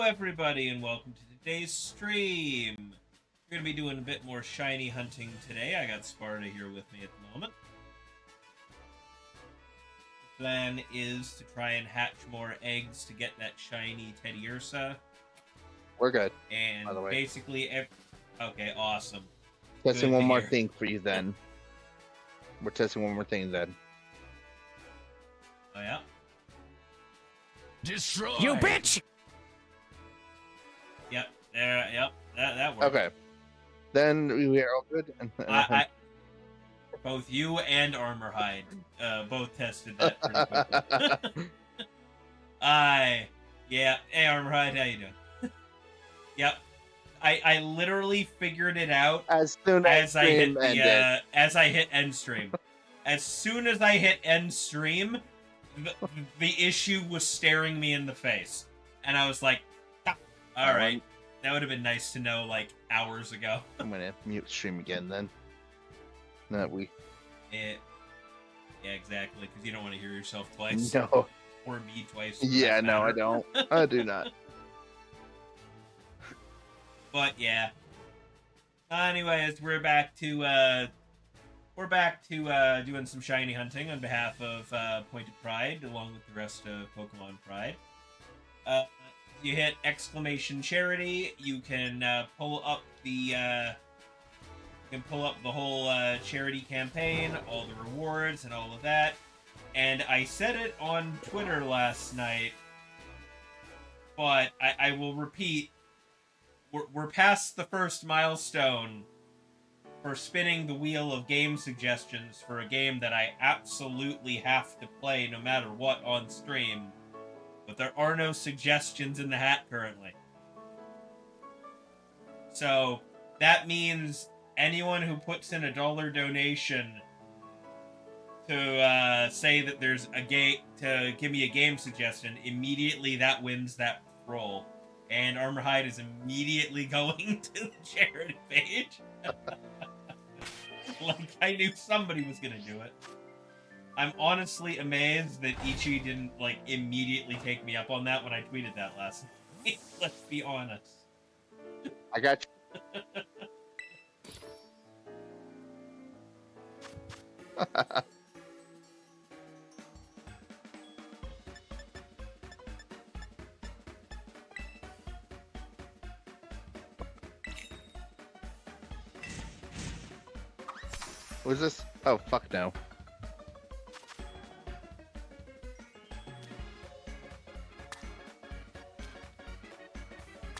everybody, and welcome to today's stream. We're going to be doing a bit more shiny hunting today. I got Sparta here with me at the moment. The plan is to try and hatch more eggs to get that shiny Teddiursa. We're good. And by the way. basically, okay, awesome. Testing Good one to more hear. thing for you then. We're testing one more thing then. Oh, yeah? Destroy! You bitch! Yep, there, yep, that works. Okay. Then we are all good. Both you and Armorhide both tested that pretty quickly. Yeah. Hey, Armorhide, how you doing? Yep. I literally figured it out as soon as I hit stream ended. as I hit end stream. As soon as I hit end stream, the issue was staring me in the face, and I was like, "All right, that would have been nice to know like hours ago." I'm gonna mute stream again then. No, we. Yeah, exactly, because you don't want to hear yourself twice. No. Or me twice. Yeah, no, I don't. I do not. But yeah. Anyways, we're back to doing some shiny hunting on behalf of Pointed Pride, along with the rest of Pokemon Pride. You hit exclamation charity. You can pull up the whole charity campaign, all the rewards, and all of that. And I said it on Twitter last night, but I will repeat. We're past the first milestone for spinning the wheel of game suggestions for a game that I absolutely have to play no matter what on stream. But there are no suggestions in the hat currently. So that means anyone who puts in a $1 donation to say that there's a game, to give me a game suggestion, immediately that wins that roll. And Armorhide is immediately going to the charity page. Like, I knew somebody was gonna do it. I'm honestly amazed that Ichi didn't, like, immediately take me up on that when I tweeted that last night. Let's be honest. I got you. What is this? Oh, fuck no.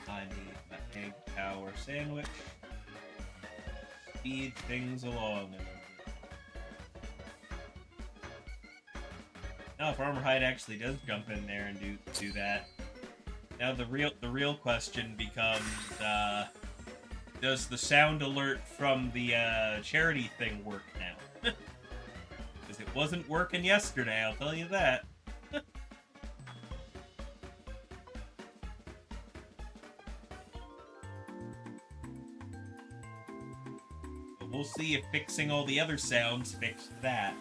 I need an egg tower sandwich. Speed things along. Now, if Armorhide actually does jump in there and do that, now the real question becomes: does the sound alert from the charity thing work now? Because it wasn't working yesterday, I'll tell you that. But we'll see if fixing all the other sounds fixed that.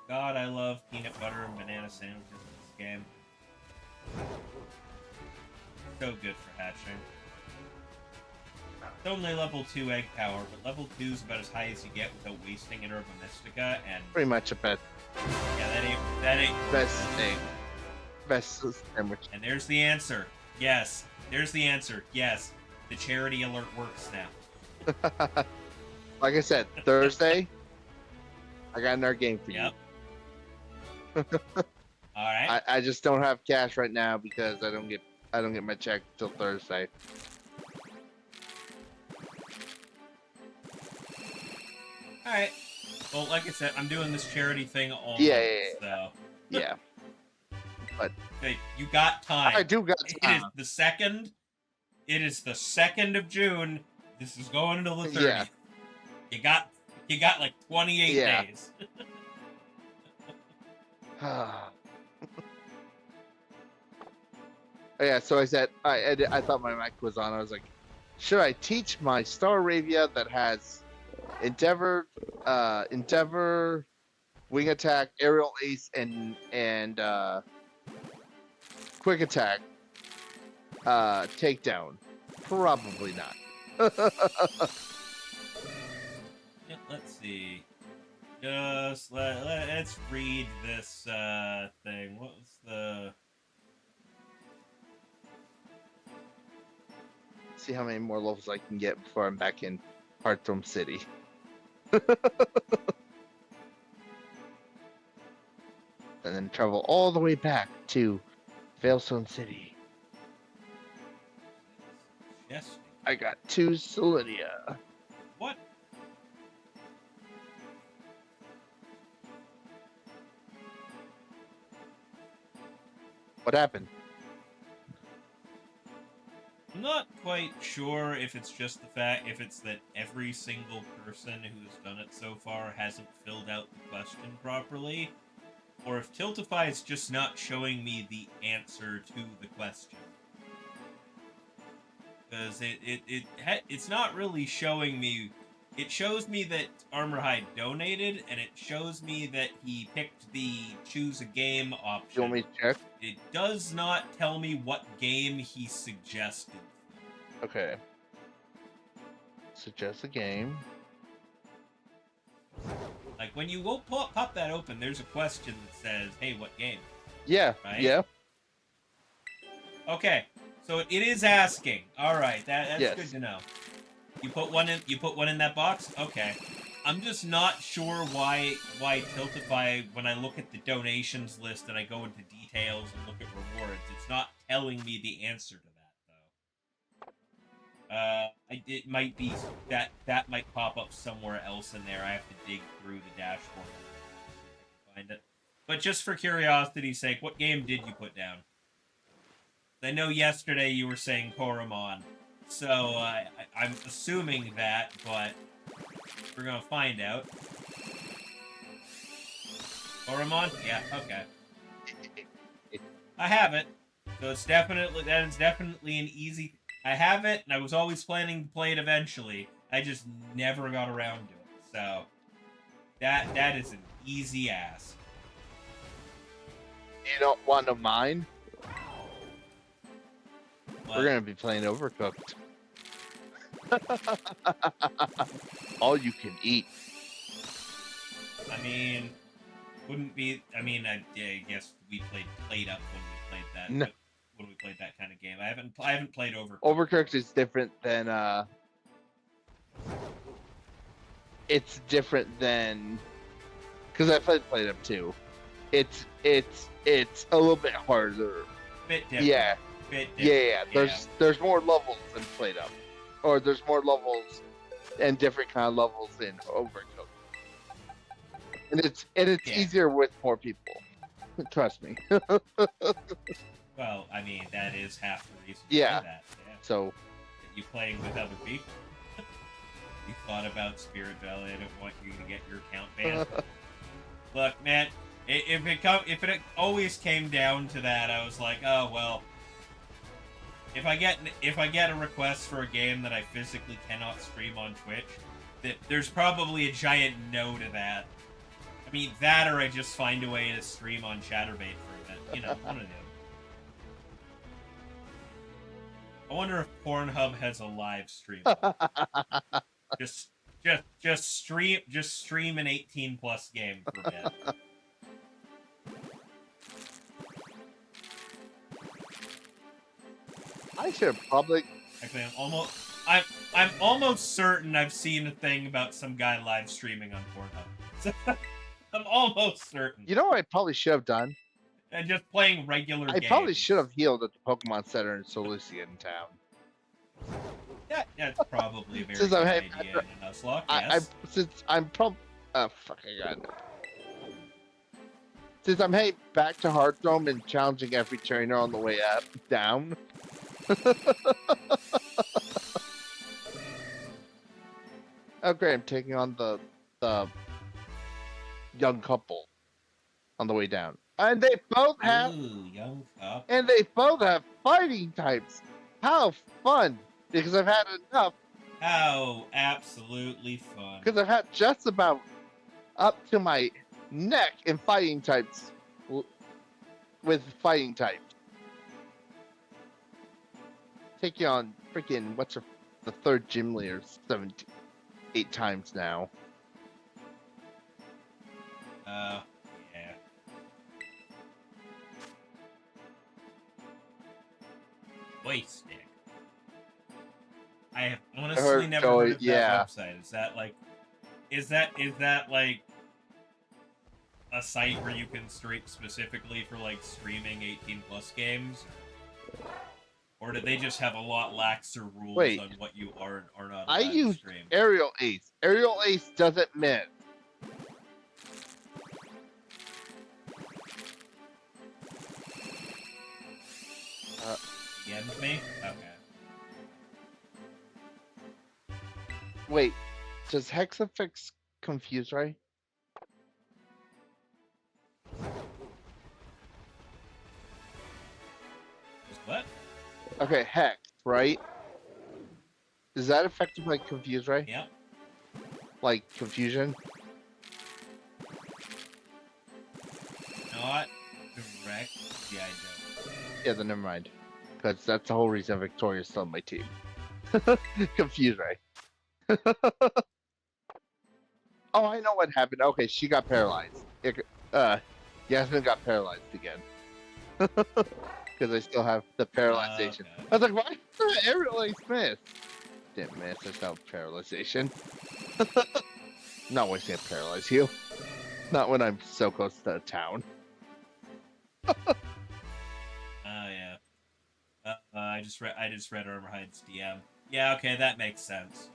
God, I love peanut butter and banana sandwiches in this game. So good for hatching. It's only level 2 egg power, but level 2 is about as high as you get without wasting an Herba Mystica, and Pretty much a bet. yeah, that ain't Best thing. Best sandwich. And there's the answer. Yes. There's the answer. Yes. The charity alert works now. Like I said, Thursday, I got another game for you. Yep. Alright. I just don't have cash right now because I don't get my check till Thursday. Alright. Well, like I said, I'm doing this charity thing all Yeah, month, so. Yeah. But Hey, you got time. I do got It time. is the 2nd. It is the 2nd of June. This is going until the 30th. Yeah. You got You got like 28 Yeah. days. Yeah, so I said, I thought my mic was on. I was like, should I teach my Staravia that has Endeavor, Wing Attack, Aerial Ace, and Quick Attack, Takedown? Probably not. Let's see. Just let's read this thing. What was the... See how many more levels I can get before I'm back in Hearthstone City. And then travel all the way back to Veilstone City. Yes. I got 2 Solidia. What? What happened? I'm not quite sure if it's just the fact, if it's that every single person who's done it so far hasn't filled out the question properly, or if Tiltify is just not showing me the answer to the question. Because it's not really showing me. It shows me that Armorhide donated, and it shows me that he picked the choose a game option. You want me to check? It does not tell me what game he suggested. Okay. Suggest a game. Like, when you go pop that open, there's a question that says, hey, what game? Yeah, right? yeah. Okay, so it is asking. Alright, that's Yes. good to know. You put one in that box? Okay. I'm just not sure why Tiltify, when I look at the donations list and I go into details and look at rewards, it's not telling me the answer to that, though. It might be that might pop up somewhere else in there. I have to dig through the dashboard to find it. But just for curiosity's sake, what game did you put down? I know yesterday you were saying Koromon, so I'm assuming that, but we're gonna find out. Koromon? Yeah, okay. I have it, so it's definitely an easy. I have it, and I was always planning to play it eventually. I just never got around to it, so that is an easy ask. You don't want to mine? What? We're gonna be playing Overcooked. All you can eat. I mean, wouldn't be. I mean, I guess we played up when we played that. No. When we played that kind of game, I haven't played Overcooked. Overcooked is different than It's different than, because I played up too. It's a little bit harder. Bit different. Yeah. Bit different. Yeah. There's more levels than played up, or there's more levels and different kind of levels in Overcooked. And it's easier with more people. Trust me. Well, I mean, that is half the reason Yeah. for that. Yeah. So You playing with other people. You thought about Spirit Valley. I don't want you to get your account banned. Look, man, if it always came down to that, I was like, oh well. If I get a request for a game that I physically cannot stream on Twitch, there's probably a giant no to that. I mean, that or I just find a way to stream on Chatterbait for a bit. You know, one of them. I wonder if Pornhub has a live stream. just stream an 18+ game for a bit. I should probably. Actually, I'm almost certain I've seen a thing about some guy live streaming on Pornhub. I'm almost certain. You know what I probably should have done? And just playing regular games. I probably should have healed at the Pokemon Center in Solucia in town. That's probably a very Since good I'm idea in a Nuzlocke, yes. Since I'm probably. Oh, fuck, I got it. Since I'm heading back to Hearthstone and challenging every trainer on the way down. Okay, I'm taking on the the young couple on the way down, and they both have Ooh, young couple. and they both have fighting types. How fun! Because I've had enough. How absolutely fun. Because I've had just about up to my neck in fighting types with fighting types. Taking on freaking the third gym leader 8 times now. Yeah. Joystick. I have honestly never heard of that website. Is that like a site where you can stream specifically for like streaming 18+ games? Or do they just have a lot laxer rules on what you are and are not allowed to stream? I use Aerial Ace. Aerial Ace doesn't miss. Get me? Okay. Wait, does Hexafix confuse, right? What? Okay, Hex, right? Is that effective like confuse, right? Yep. Like confusion? Not direct. Yeah, I don't. Yeah, then never mind. Because that's the whole reason Victoria's still on my team. Confused, right? Oh, I know what happened. Okay, she got paralyzed. Yasmin got paralyzed again. Because I still have the paralyzation. Okay. I was like, why did I Aerial Ace miss? Didn't miss, I still have paralyzation. Not wasting to paralyze you. Not when I'm so close to town. Oh yeah. I just read Armorhide's DM. Yeah, okay, that makes sense.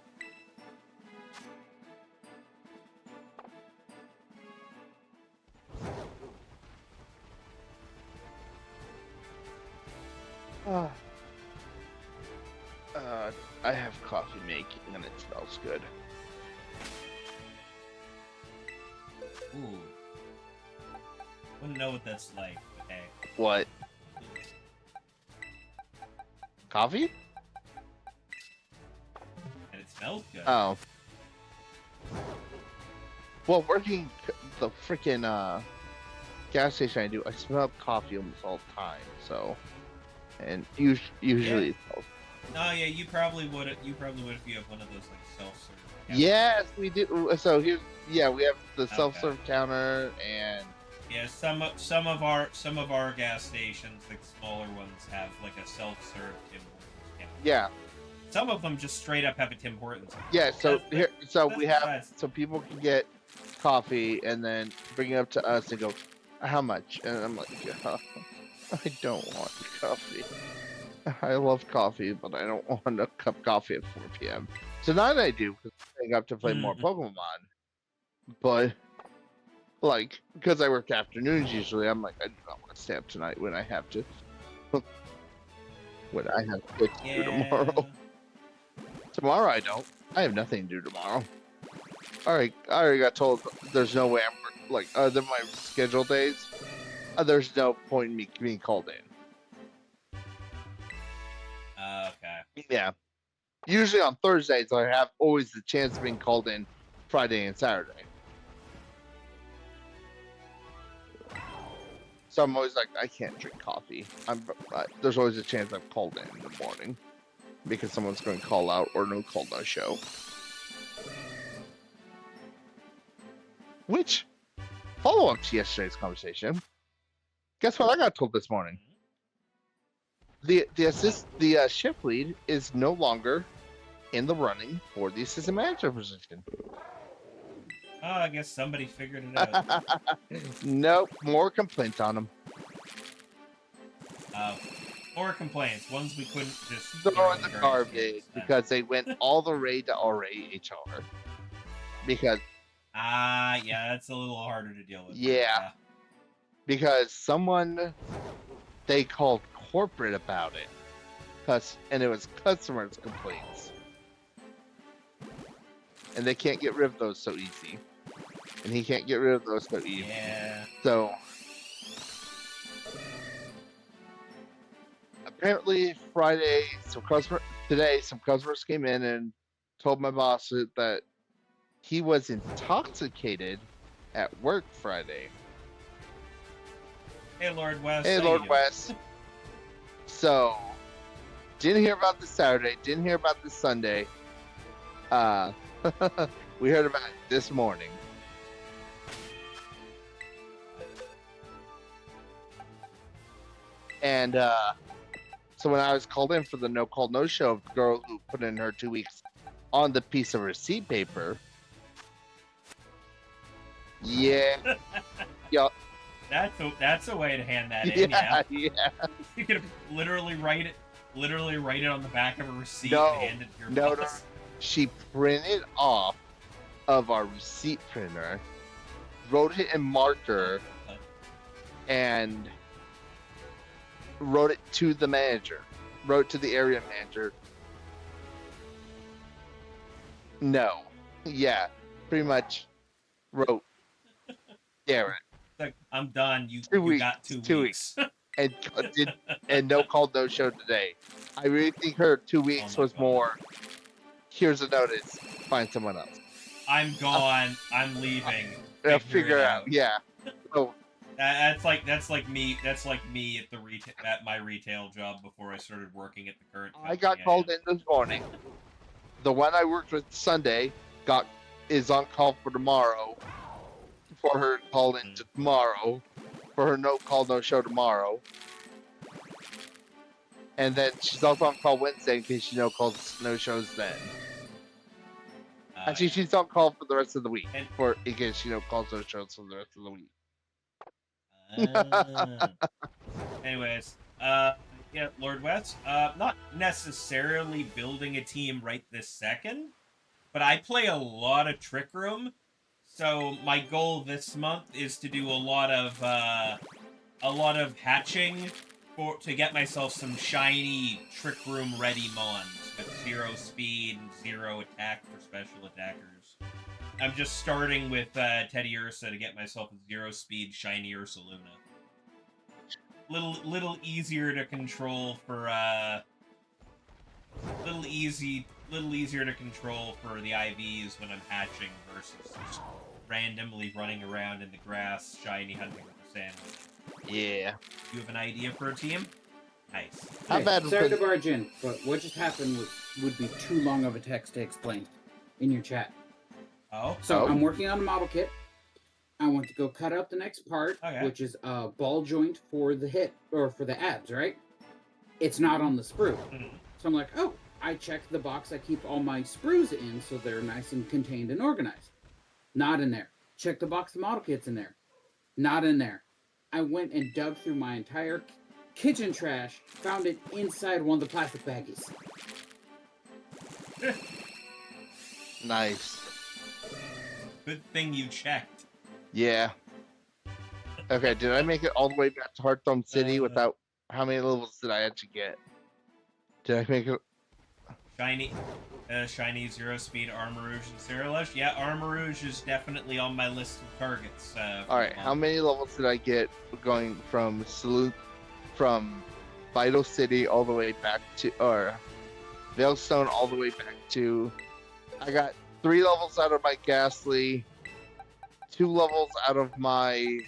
I have coffee making and it smells good. Ooh. Wouldn't know what that's like. Okay. What? Coffee? And it smells good. Oh. Well, working the freaking gas station I do, I smell coffee almost all the time. So, and usually it smells. No, yeah, you probably would if you have one of those like self-serve. Yes, we do. So here's we have the self-serve counter and yeah, some of our gas stations, like smaller ones, have like a self-serve Tim Hortons counter. Yeah. Some of them just straight up have a Tim Hortons. Yeah, so we have so people can get coffee and then bring it up to us and go, how much? And I'm like, I don't want coffee. I love coffee, but I don't want a cup of coffee at 4 p.m. So now that I do, because I got to play more Pokemon. But, like, because I work afternoons usually, I'm like, I do not want to stay up tonight when I have to. When I have to do tomorrow. Tomorrow I don't. I have nothing to do tomorrow. I already got told there's no way I'm, like, other than my scheduled days, there's no point in me being called in. Okay. Yeah. Usually on Thursdays, I have always the chance of being called in Friday and Saturday. So I'm always like, I can't drink coffee. There's always a chance I'm called in the morning because someone's going to call out or no call no show. Which, follow up to yesterday's conversation. Guess what I got told this morning? The shift lead is no longer in the running for the assistant manager position. Oh, I guess somebody figured it out. Nope, more complaints on him. More complaints. Ones we couldn't just throw in the garbage because they went all the way to RAHR. Because yeah, that's a little harder to deal with. Yeah. Because they called corporate about it. And it was customers' complaints. And they can't get rid of those so easy. and he can't get rid of those so easy. Yeah. So apparently Friday, some customers came in and told my boss that he was intoxicated at work Friday. Hey, Lord West. Hey, how Lord you doing? West. So, didn't hear about this Saturday. Didn't hear about this Sunday. We heard about it this morning. And so when I was called in for the no call no show of the girl who put in her 2 weeks on the piece of receipt paper. Yeah. Yup. That's a way to hand that in. Yeah. You could literally write it on the back of a receipt No, and hand it to your no. boss. She printed off of our receipt printer, wrote it in marker, and wrote it to the manager. Wrote to the area manager. No. Yeah. Pretty much wrote Garrett. Like, I'm done. You got 2 weeks. and no call, no show today. I really think her 2 weeks was more. Here's a notice. Find someone else. I'm gone. I'm leaving. Figure it out. Yeah. So that's like me. That's like me at my retail job before I started working at the current company. I got called in this morning. The one I worked with Sunday is on call for tomorrow. For her call in to tomorrow. For her no call, no show tomorrow. And then she's also on call Wednesday in case she no calls, no shows then. Actually, she's on call for the rest of the week. In case she no calls, no shows for the rest of the week. Anyways, yeah, Lord West. Not necessarily building a team right this second, but I play a lot of Trick Room. So my goal this month is to do a lot of hatching to get myself some shiny Trick Room ready mons with 0 speed and 0 attack for special attackers. I'm just starting with Teddiursa to get myself a 0 speed shiny Ursa Luna. Little easier to control for little easier to control for the IVs when I'm hatching versus just randomly running around in the grass, shiny hunting with a sandwich. Yeah. You have an idea for a team? Nice. Hey, sorry to barge in, but what just happened would be too long of a text to explain in your chat. Oh? So I'm working on a model kit. I want to go cut out the next part, which is a ball joint for the hip, or for the abs, right? It's not on the sprue. So I'm like, oh, I checked the box I keep all my sprues in so they're nice and contained and organized. Not in there. Check the box the model kit's in there. Not in there. I went and dug through my entire kitchen trash, found it inside one of the plastic baggies. Nice. Good thing you checked. Yeah. Okay, did I make it all the way back to Hearthstone City without... How many levels did I actually get? Did I make it... Shiny 0 speed Armorhide and Cerulean. Yeah, Armorhide is definitely on my list of targets. Alright, how many levels did I get going from Vital City all the way back to... Or Veilstone all the way back to... I got 3 levels out of my Ghastly, 2 levels out of my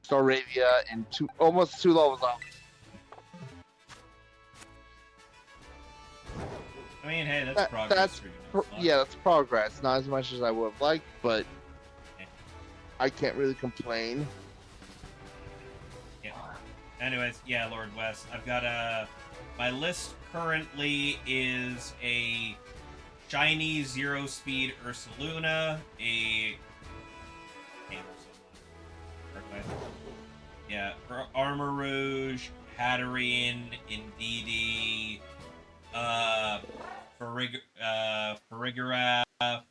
Staravia, and almost 2 levels out. I mean, hey, that's progress for you. Yeah, that's progress. Not as much as I would have liked, but I can't really complain. Yeah. Anyways, yeah, Lord West. I've got my list currently is a shiny 0 speed Ursa Luna, yeah, Armorhide, Hatterene, Indeedee, Farigiraf. There's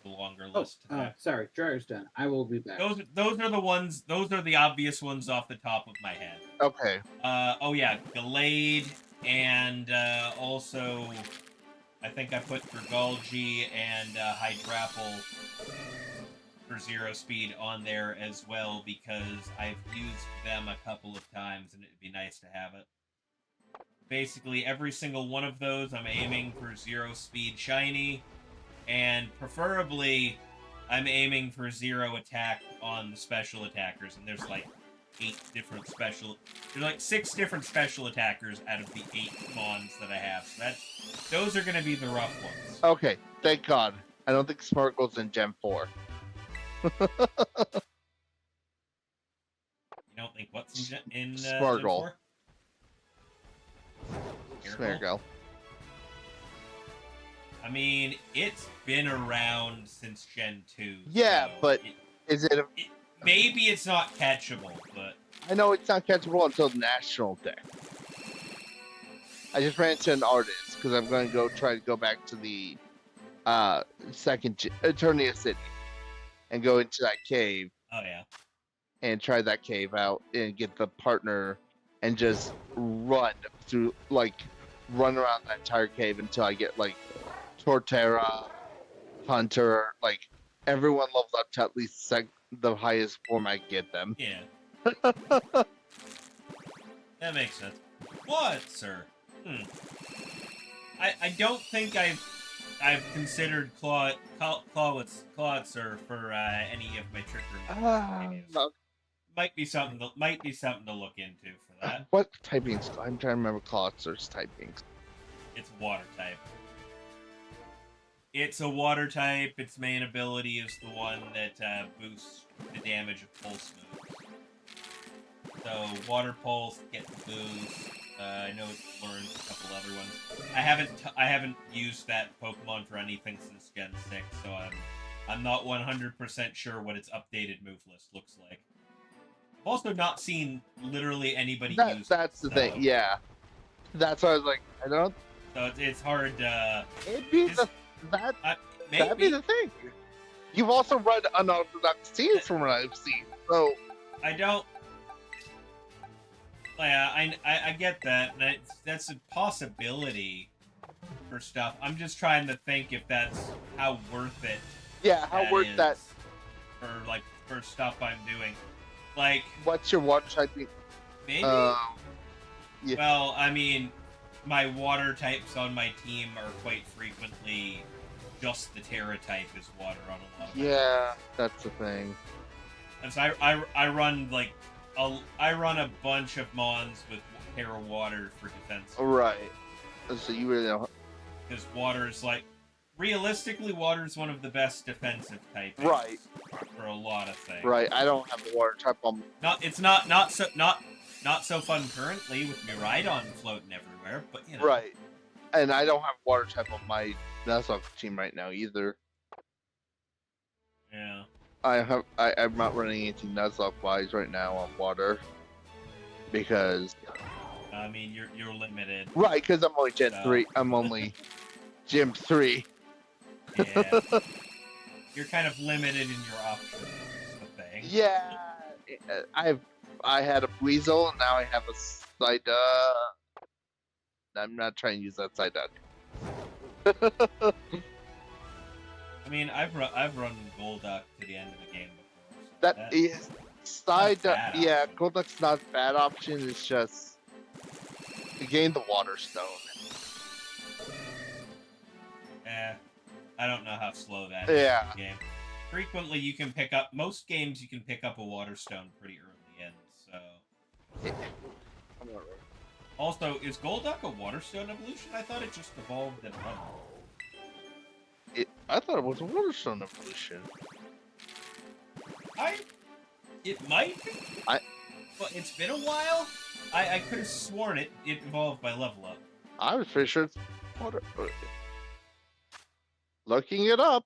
a longer list. Sorry, dryer's done. I will be back. Those are the ones. Those are the obvious ones off the top of my head. Okay. Oh yeah, Gallade, and also I think I put Dragalge and Hydrapple for 0 speed on there as well because I've used them a couple of times and it'd be nice to have it. Basically, every single one of those I'm aiming for 0 speed shiny, and preferably I'm aiming for 0 attack on the special attackers, and there's like 6 different special attackers out of the 8 mons that I have. So those are going to be the rough ones. Okay, thank God. I don't think Sparkle's in Gen 4. You don't think what's in Sparkle. Gen 4? There you go. I mean, it's been around since Gen 2. Yeah, so but is it... maybe it's not catchable, but... I know it's not catchable until National Day. I just ran into an artist, because I'm going to try to go back to the second Eternia City and go into that cave. Oh, yeah. And try that cave out and get the partner and just run through, run around that entire cave until I get, Torterra, Hunter, everyone levels up to at least the highest form I get them. Yeah. That makes sense. What, sir? I don't think I've considered Clawitzer for any of my Trick Room videos. Might be something to look into for that. What typings? I'm trying to remember Clawitzer's typings. It's water type. It's a water type. Its main ability is the one that boosts the damage of pulse moves. So water pulse gets the boost. I know it learns a couple other ones. I haven't used that Pokemon for anything since Gen 6, so I'm not 100% sure what its updated move list looks like. I've also not seen literally anybody use it. That's the thing, yeah. That's why I was like, I don't... So it's hard to... That'd be the thing. You've also read unorthodox teams from what I've seen, so... I don't... Yeah, I get that. That's a possibility for stuff. I'm just trying to think if that's how worth it. Yeah, how worth that for stuff I'm doing. What's your water type? Maybe. Yeah. Well, I mean, my water types on my team are quite frequently just the Terra type is water on a lot of Yeah, that's the thing. And so I run I run a bunch of mons with Terra water for defense. Right. So you really don't... Because water is realistically, water is one of the best defensive types. Right. For a lot of things. Right. I don't have a water type on. It's not so fun currently with Miraidon floating everywhere, but you know. Right. And I don't have a water type on my Nuzlocke team right now either. Yeah. I'm not running anything Nuzlocke wise right now on water because. I mean, you're limited. Right, because I'm only Gen 3. I'm only Gym 3. Yeah. You're kind of limited in your options, is the thing. Yeah. I had a Weasel, and now I have a Psyduck. I'm not trying to use that Psyduck. I mean, I've run Golduck to the end of the game before. So That is Psyduck. Yeah, Golduck's not a bad option. It's just to gain the Water Stone. I don't know how slow that is in the game. Frequently, you can pick up most games. You can pick up a Water Stone pretty early in. So. I'm not right. Also, is Golduck a Water Stone evolution? I thought it just evolved and run. I thought it was a Water Stone evolution. It might be. But it's been a while. I could have sworn it evolved by level up. I was pretty sure it's water. Looking it up.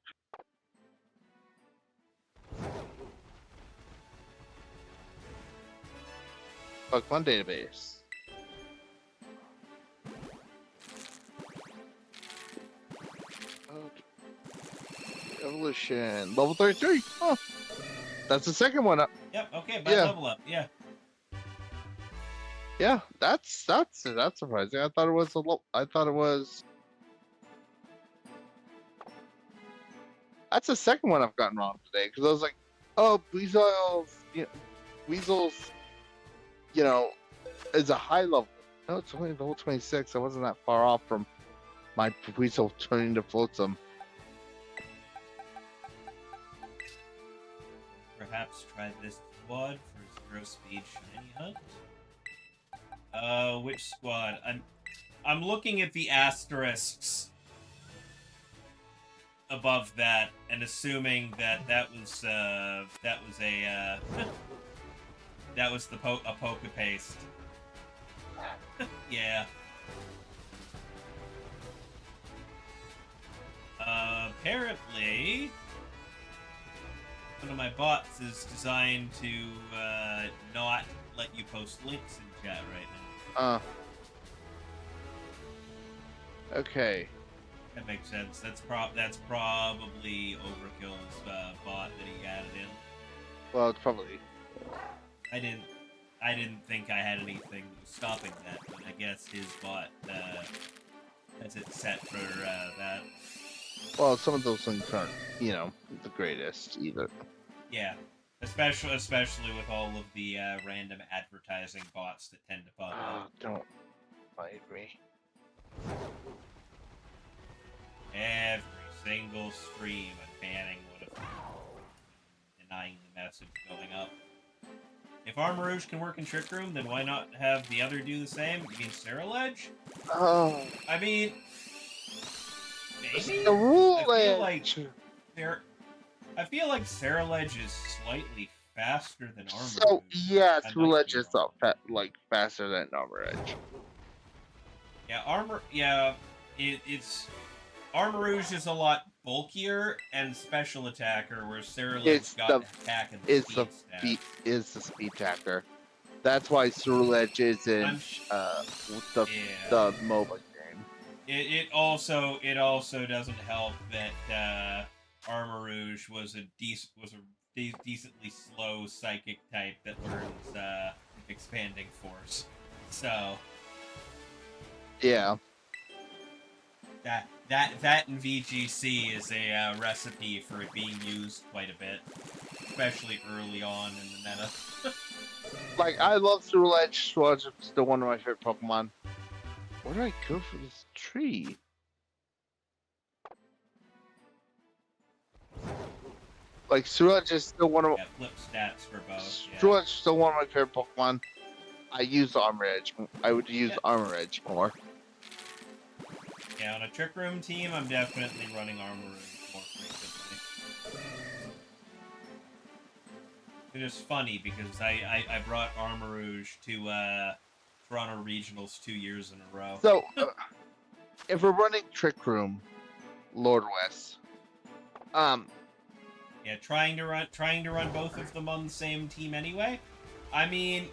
Pokemon database. Okay. Evolution. Level 33. Huh. That's the second one up. Yep, okay, by level up, yeah. Yeah, that's surprising. I thought it was That's the second one I've gotten wrong today because I was like, oh, Weasel's, is a high level. No, it's only level 26. I wasn't that far off from my Weasel turning to Flotsam. Perhaps try this squad for 0 speed shiny hunt. Which squad? I'm looking at the asterisks above that and assuming that was a poke paste. Yeah. Apparently, one of my bots is designed to not let you post links in chat right now. Okay. That makes sense. That's probably Overkill's bot that he added in. Well, it's probably. I didn't think I had anything stopping that, but I guess his bot has it set for that. Well, some of those things aren't, the greatest either. Yeah, especially with all of the random advertising bots that tend to pop up. Don't fight me. Every single stream I'm banning one of them, denying the message going up. If Armorhide can work in Trick Room, then why not have the other do the same? You mean Ceruledge? Oh. I mean, maybe? The rule I feel like Ceruledge is slightly faster than Armorhide. So, yeah, Ceruledge is faster than Armorhide. Yeah, it's Armorhide is a lot bulkier and special attacker, where Ceruledge got attack and is the speed attacker. That's why Ceruledge is in the MOBA game. It also doesn't help that Armorhide was a decently slow psychic type that learns expanding force. So yeah. That in VGC is a recipe for it being used quite a bit, especially early on in the meta. I love Ceruledge. Ceruledge is still one of my favorite Pokemon. Where do I go for this tree? Ceruledge is still one of flip stats for both. Ceruledge is still one of my favorite Pokemon. I use Armor Edge. I would use Armor Edge more. Yeah, on a Trick Room team, I'm definitely running Armorhide more frequently. It is funny because I brought Armorhide to Toronto Regionals 2 years in a row. So, if we're running Trick Room, Lord West, yeah, trying to run both of them on the same team anyway. I mean,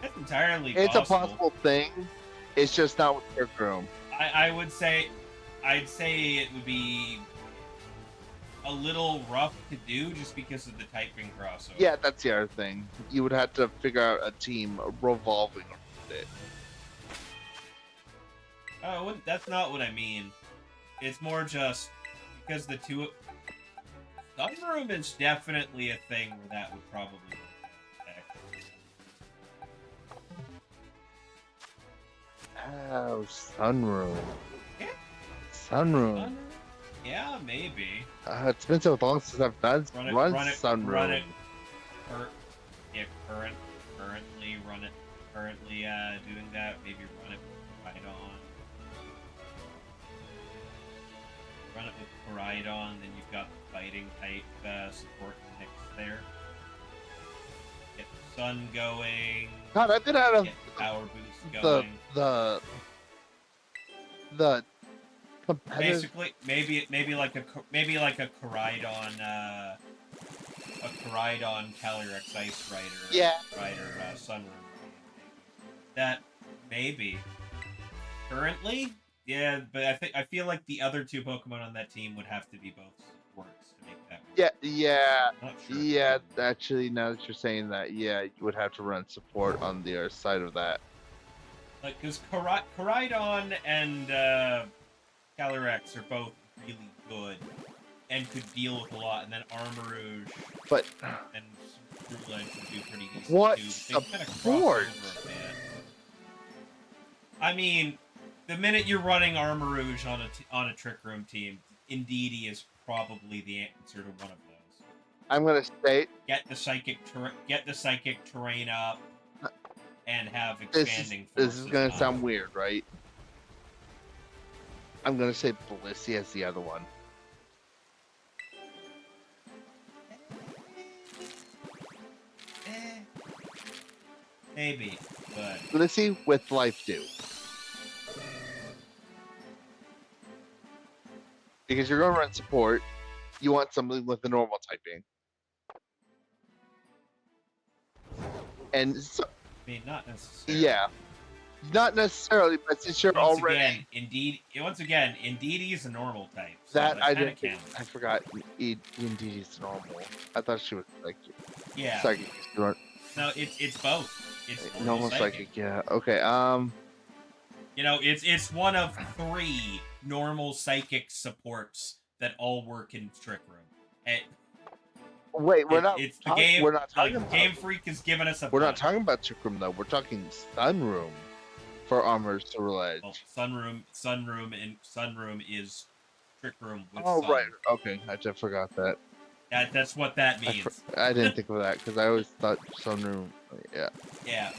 that's entirely possible. It's a possible thing. It's just not with Trick Room. I'd say it would be a little rough to do just because of the typing crossover. Yeah, that's the other thing. You would have to figure out a team revolving around it. Oh, that's not what I mean. It's more just because the two... Sunroom is definitely a thing where that would probably work out. Oh, Sunroom. Yeah. Sunroom. Yeah, maybe. It's been so long since I've done run Sunroom. Currently doing that. Maybe run it with Koraidon. Run it with Koraidon, then you've got the fighting type support mix there. Get the sun going. God, I've been out of get the power boost going. The competitive... Basically, maybe like a Koraidon, Calyrex Ice Rider, Sunroom. That maybe currently, yeah, but I feel like the other two Pokemon on that team would have to be both supports to make that work. Yeah. Sure. Yeah. Actually, now that you're saying that, yeah, you would have to run support on the other side of that. Like, because Koraidon and Calyrex are both really good and could deal with a lot, and then Armorhide But and Roulette would do pretty decent what too. support? They kind of cross over a bit. I mean, the minute you're running Armorhide on a Trick Room team, Indeedee is probably the answer to one of those. I'm gonna say get the psychic terrain up, and have expanding forces. This is gonna sound weird, right? I'm gonna say Blissey as the other one. Maybe, but Blissey with Life Dew. Because you're going to run support, you want something with the normal typing. And so, I mean, not necessarily. Yeah. Not necessarily, but since you're already... Once again, Indeedee is a normal type. So that I didn't... counts. I forgot. Indeedee is normal. I thought she was like... Yeah. Psychic. No, it's both. It's normal psychic, yeah. Okay, You know, it's one of 3 normal psychic supports that all work in Trick Room. Wait, we're not talking about... Game Freak has given us a... We're not talking about Trick Room, though. We're talking Sun Room for Armor's Roulette. Well, Sun Room is Trick Room with Sun. Right. Okay, I just forgot that. That's what that means. I didn't think of that, because I always thought Sun Room... Yeah. Yeah.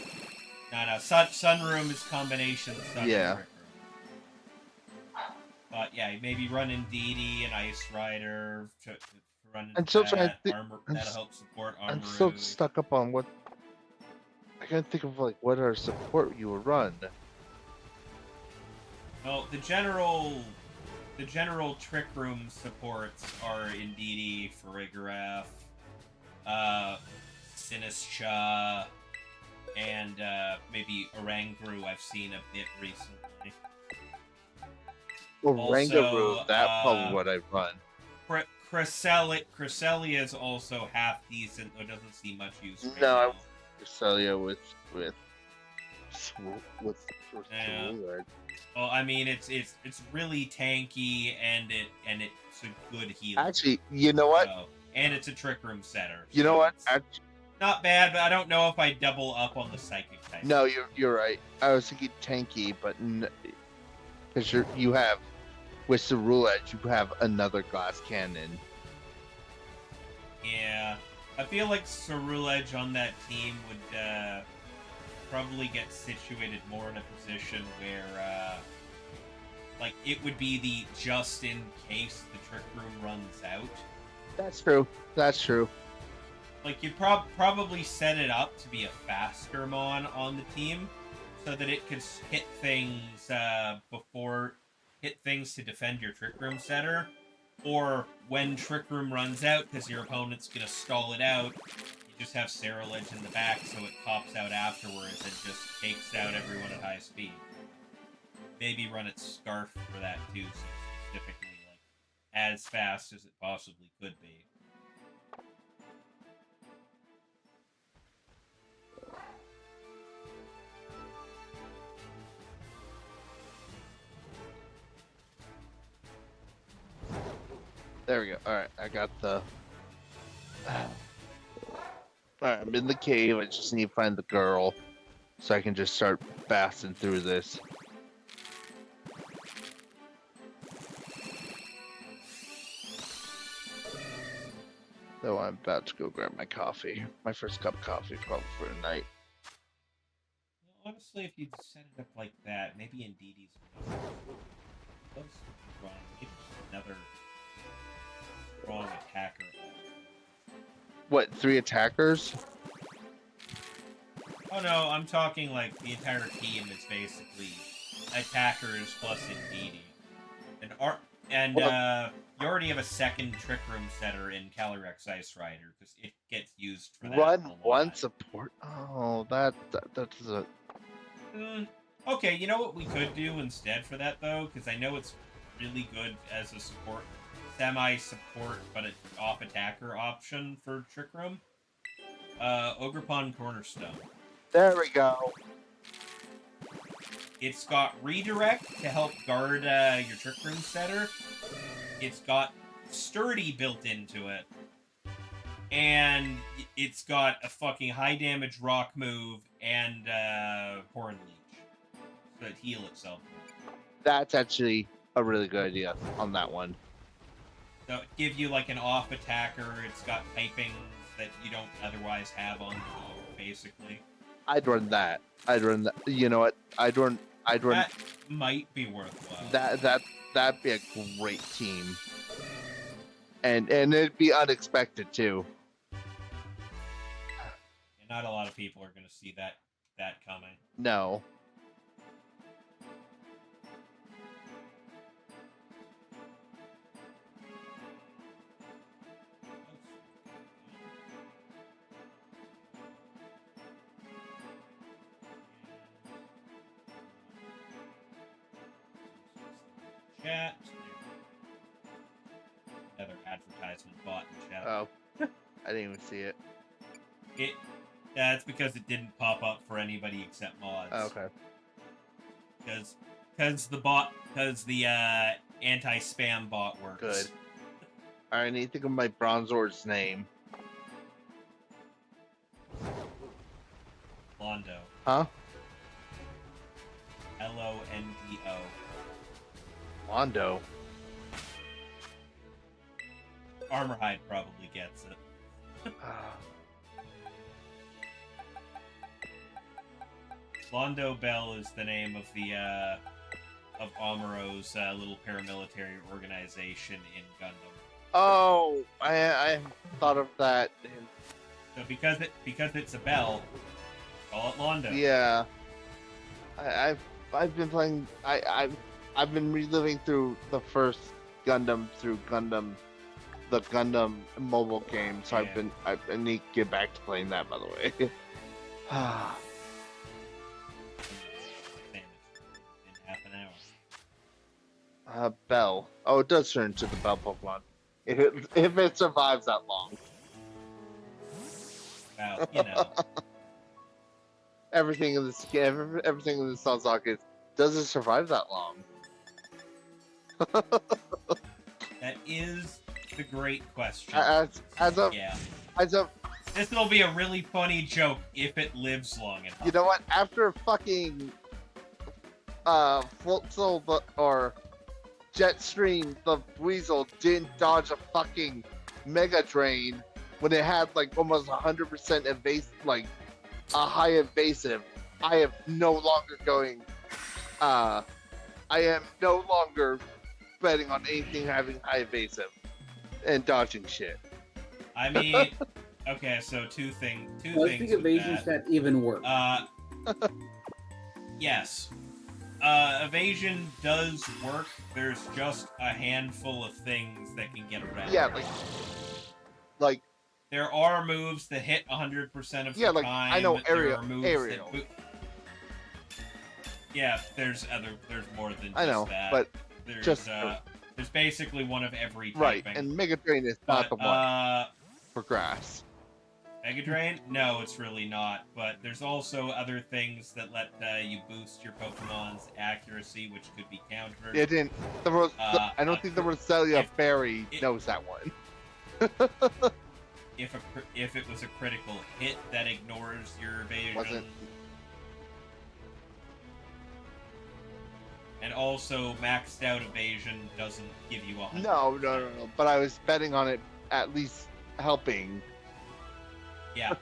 No, Sun Room is combination Sun and Trick Room. But yeah, maybe run Indeedee and Ice Rider to run into that'll help support Armor. I'm still stuck up on what... I can't think of, like, what our support you would run. Well, the general Trick Room supports are Indeedee, Farigiraf, Sinistra, and maybe Oranguru I've seen a bit recently. Oranguru, that's probably what I run. Cresselia is also half decent, though doesn't see much use. No, I Cresselia with yeah. Well, I mean, it's really tanky, and it's a good healer. Actually, you know what? And it's a Trick Room setter. You know what? Not bad, but I don't know if I double up on the psychic type. No, you're right. I was thinking tanky, but because you have with the Roulette, you have another glass cannon. Yeah, I feel like Cerulege on that team would probably get situated more in a position where, like, it would be the just in case the Trick Room runs out. That's true. That's true. Like, you'd probably set it up to be a faster mon on the team, so that it could hit things to defend your Trick Room setter, or when Trick Room runs out, because your opponent's gonna stall it out, you just have Cerulege in the back, so it pops out afterwards and just takes out everyone at high speed. Maybe run its Scarf for that too, so specifically, like, as fast as it possibly could be. There we go. Alright, I got the... Alright, I'm in the cave. I just need to find the girl so I can just start basting through this. So I'm about to go grab my coffee. My first cup of coffee probably for the night. Well, honestly, if you'd set it up like that, maybe Indeedee's wrong. Maybe another strong attacker. What, 3 attackers? Oh no, I'm talking like the entire team is basically attackers plus Indeedee. You already have a second Trick Room setter in Calyrex Ice Rider, because it gets used for that. Run one support? Oh, that's a... Okay, you know what we could do instead for that, though? Because I know it's really good as a support, semi-support, but an off-attacker option for Trick Room. Ogrepon Cornerstone. There we go. It's got redirect to help guard your Trick Room setter. It's got sturdy built into it. And it's got a fucking high damage rock move and horn leech. So it heal itself. That's actually a really good idea on that one. So it gives you like an off attacker. It's got typings that you don't otherwise have on the basically. I'd run that. I'd run that. You know what? I'd run. That might be worthwhile. That'd be a great team. And it'd be unexpected too. And not a lot of people are going to see that coming. No. Chat. Another advertisement bot in chat. Oh, I didn't even see it. That's because it didn't pop up for anybody except mods. Oh, okay. Because the anti-spam bot works. Good. I need to think of my Bronzord's name. Londo. Huh? Londo. Londo. Armorhide probably gets it. Londo Bell is the name of the of Amuro's little paramilitary organization in Gundam. Oh, I thought of that. So because it's a bell, call it Londo. Yeah. I've been playing. I've been reliving through the first Gundam through the Gundam mobile game. So Yeah. I need to get back to playing that. By the way. In half an hour. Bell. Oh, it does turn into the Bell Pokemon. If it survives that long. Wow, you know. Everything in this game, everything in this Sunsock is, does it survive that long? That is the great question. As of This will be a really funny joke if it lives long enough. you know what? After fucking Floatzel or Jetstream, the Weasel didn't dodge a fucking Mega Drain when it had like almost 100% evasive, like a high evasive. I am no longer going. I am no longer betting on anything having high evasive and dodging shit. I mean, okay, so two things. What's the evasion stat even work? Yes. Evasion does work. There's just a handful of things that can get around. Yeah, like there are moves that hit 100% of the like, time. I know There are moves aerial. that yeah, there's more than just I know, that. but there's just there's basically one of every right, typing. and Mega Drain is not the one for grass. Mega Drain? No, it's really not. But there's also other things that let you boost your Pokemon's accuracy, which could be countered. It didn't. I don't think the Roselia Fairy knows that one. If it was a critical hit that ignores your evasion. Wasn't. And also, maxed out evasion doesn't give you 100%. No. But I was betting on it at least helping. Yeah.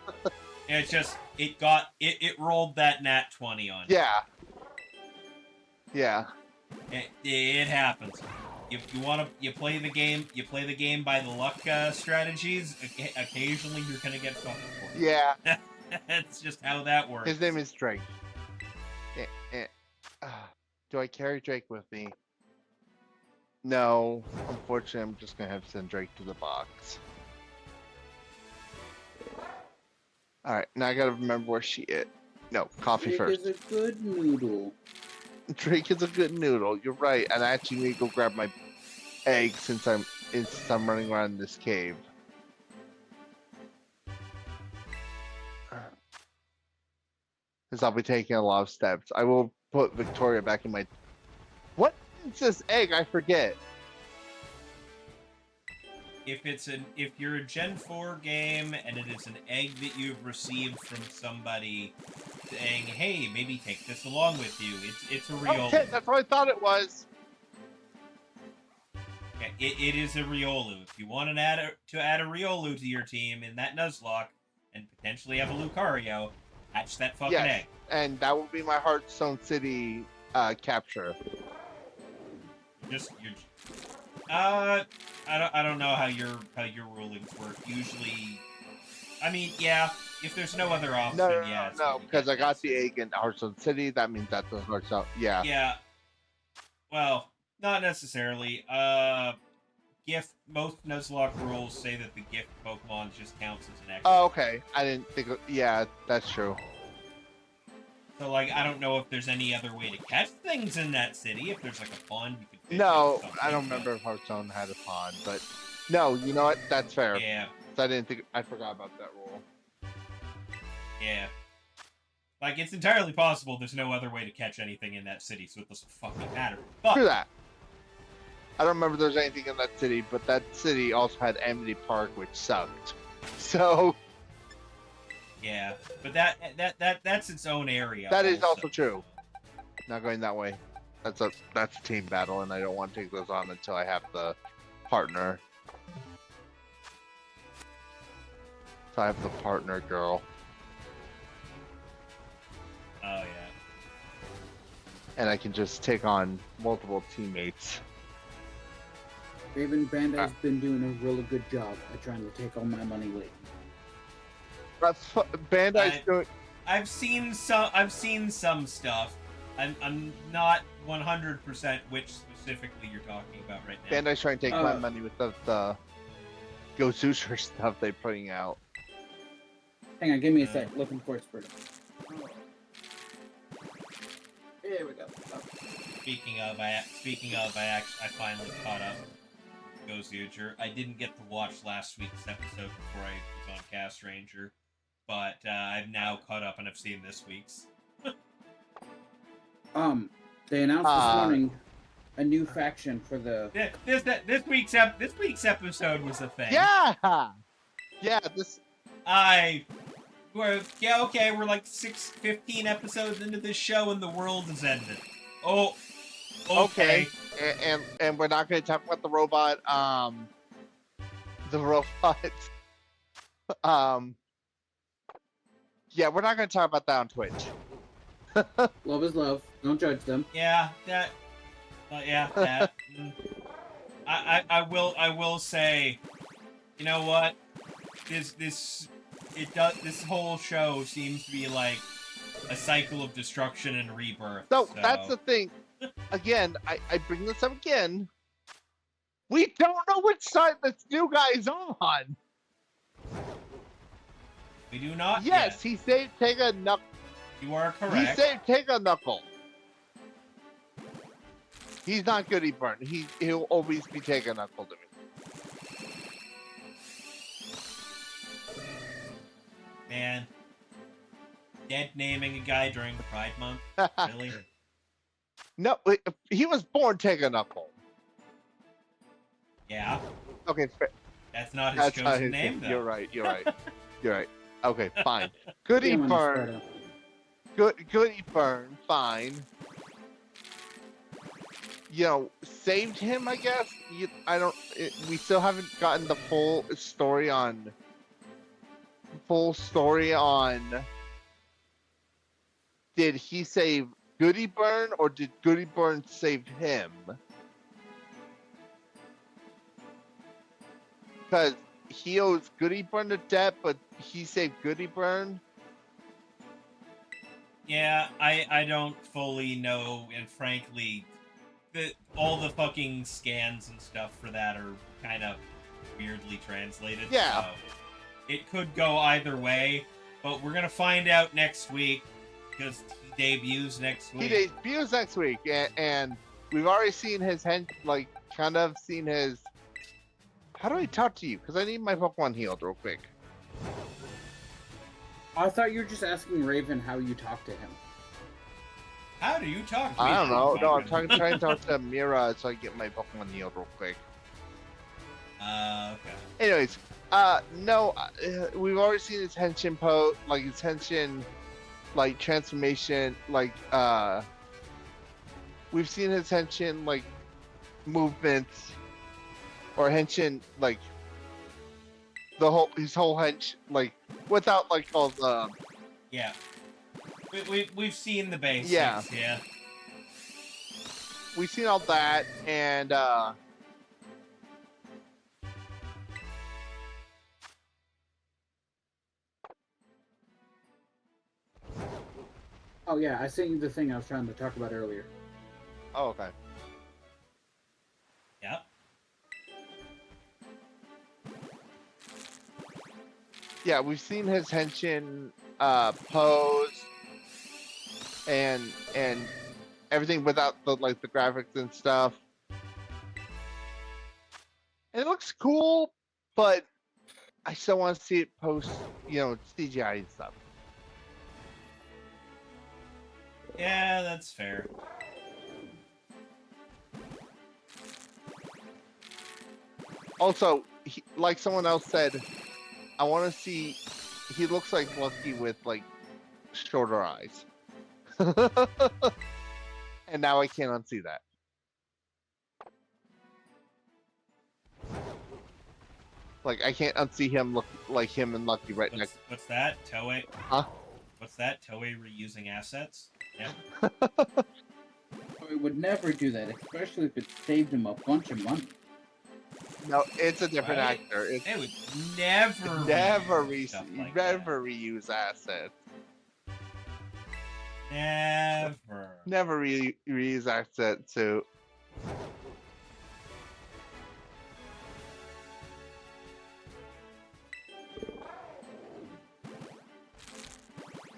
It's just, it rolled that nat 20 on you. Yeah. Yeah. It happens. You play the game by the luck strategies. Occasionally, you're gonna get fucked for it. Yeah. That's just how that works. His name is Drake. Do I carry Drake with me? No. Unfortunately, I'm just gonna have to send Drake to the box. Alright, now I gotta remember where she is. No, coffee first. Drake is a good noodle. Drake is a good noodle. You're right, and I actually need to go grab my egg since I'm running around this cave. Because I'll be taking a lot of steps. I will put Victoria back in my. What is this egg? I forget. if you're a Gen 4 game and it is an egg that you've received from somebody saying, hey, maybe take this along with you, it's a Riolu. Okay, that's what I thought it was. Okay, it is a Riolu. If you want to add a Riolu to your team in that Nuzlocke and potentially have a Lucario, hatch that fucking egg. And that will be my Hearthstone City capture. I don't know how your rulings work. Usually, I mean, yeah, if there's no other option, No, because I got the egg in Hearthstone City. That means that doesn't work out. Yeah. Yeah. Well, not necessarily. Gift, most Nuzlocke rules say that the gift Pokemon just counts as an extra. Oh, okay. I didn't think. Yeah, that's true. So, like, I don't know if there's any other way to catch things in that city. If there's like a pond, you could. No, I don't remember if Hearthstone had a pond, but no, you know what? That's fair. Yeah. So I forgot about that rule. Yeah. Like, it's entirely possible there's no other way to catch anything in that city, so it doesn't fucking matter. But True that. I don't remember there's anything in that city, but that city also had Amity Park, which sucked. So. Yeah, but that's its own area. That is also true. Not going that way. That's a team battle, and I don't want to take those on until I have the partner. So I have the partner girl. Oh yeah. And I can just take on multiple teammates. Raven, Bandai's been doing a really good job at trying to take all my money lately. Bandai's doing. I've seen some stuff. I'm not 100% which specifically you're talking about right now. Bandai's trying to take my money with the Gozushir stuff they're putting out. Hang on, give me a sec. Looking for it, Spurta. Here we go. Oh. Speaking of, I finally caught up. Gozushir. I didn't get to watch last week's episode before I was on Cast Ranger, but I've now caught up and I've seen this week's. They announced this morning a new faction for the. This week's episode was a thing. Yeah. We're like 15 episodes into this show and the world has ended. Oh, okay. And we're not going to talk about the robot. Yeah, we're not going to talk about that on Twitch. Love is love. Don't judge them. Yeah, that. I will say, you know what? This whole show seems to be like a cycle of destruction and rebirth. So that's the thing. Again, I bring this up again. We don't know which side this new guy's on. We do not. Yes, yet. He saved Tega Knuckle. You are correct. He saved Tega Knuckle. He's not Goody Burn. He'll always be Tega Knuckle to me. Man, dead naming a guy during the Pride Month. Really? No, he was born Tega Knuckle. Yeah. Okay, fair. That's not his chosen name, though. You're right. Okay, fine. Goody Burn. Goody Burn, fine. You know, saved him, I guess. We still haven't gotten the full story on. Did he save Goody Burn or did Goody Burn save him? Because he owes Goody Burn a debt, but he saved Goody Burn. Yeah, I don't fully know, and frankly, all the fucking scans and stuff for that are kind of weirdly translated. Yeah. So it could go either way, but we're gonna find out next week because he debuts next week. He debuts next week, and we've already seen his seen his. How do I talk to you? Because I need my Pokemon healed real quick. I thought you were just asking Raven how you talk to him. How do you talk to me? I don't know. No, I'm trying to talk to Mira so I can get my Pokemon healed real quick. Okay. Anyways, no, we've already seen his henshin pose, like his henshin, like transformation, like we've seen his henshin like movements or henshin like his whole hench like without like all the yeah. We've seen the basics. Yeah. We've seen all that, and Oh yeah, I sent you the thing I was trying to talk about earlier. oh okay. Yep. Yeah, we've seen his henshin pose and everything without the like the graphics and stuff. And it looks cool, but I still want to see it post, CGI and stuff. Yeah, that's fair. Also, like someone else said, I want to see. He looks like Lucky with like shorter eyes, and now I can't unsee that. Like I can't unsee him look like him and Lucky right next. What's that? Toei? Huh? What's that? Toei reusing assets? Yeah. We would never do that, especially if it saved him a bunch of money. No, it's a different Right? actor. They would never reuse assets. Never reuse assets. So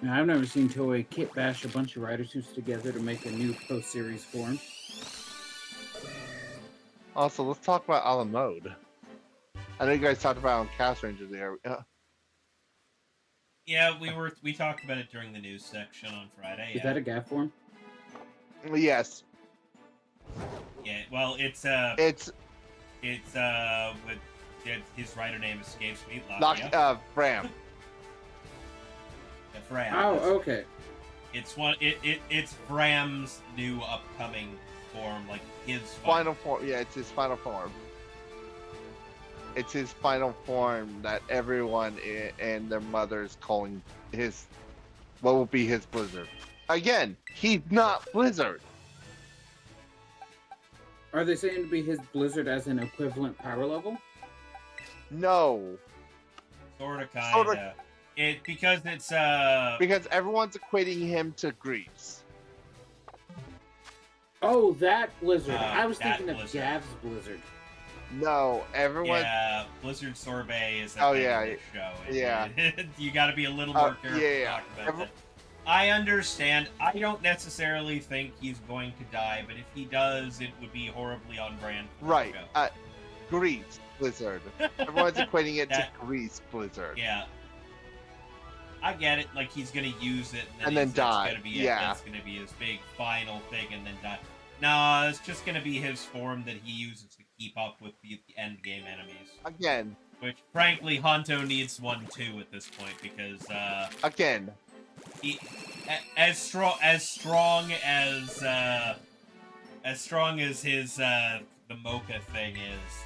Now, I've never seen Toei kit bash a bunch of rider suits together to make a new post-series form. Also, let's talk about a la mode. I know you guys talked about on Cast Ranger there. Yeah, we talked about it during the news section on Friday. Is that a GAF form? Yes. Yeah. Well, it's with his rider name escapes me. Bram. Bram. Oh, okay. It's Bram's new upcoming form, like his final form. Yeah, it's his final form. It's his final form that everyone and their mothers calling his. What will be his Blizzard? Again, he's not Blizzard. Are they saying to be his Blizzard as an equivalent power level? No. Sorta, kinda. Because everyone's equating him to Greaves. Oh, that Blizzard. I was thinking Blizzard. of Gav's Blizzard. No, everyone. Yeah, Blizzard Sorbet is. Oh yeah. This show. Yeah. You got to be a little more careful to talk about it. I understand. I don't necessarily think he's going to die, but if he does, it would be horribly on brand. Right. Grease Blizzard. Everyone's equating it to Grease Blizzard. Yeah. I get it. Like he's gonna use it and then die. It's gonna be that's gonna be his big final thing, and then die. No, it's just gonna be his form that he uses to keep up with the end game enemies. Again. Which, frankly, Honto needs one too at this point because again. He, as strong as his the Mocha thing is.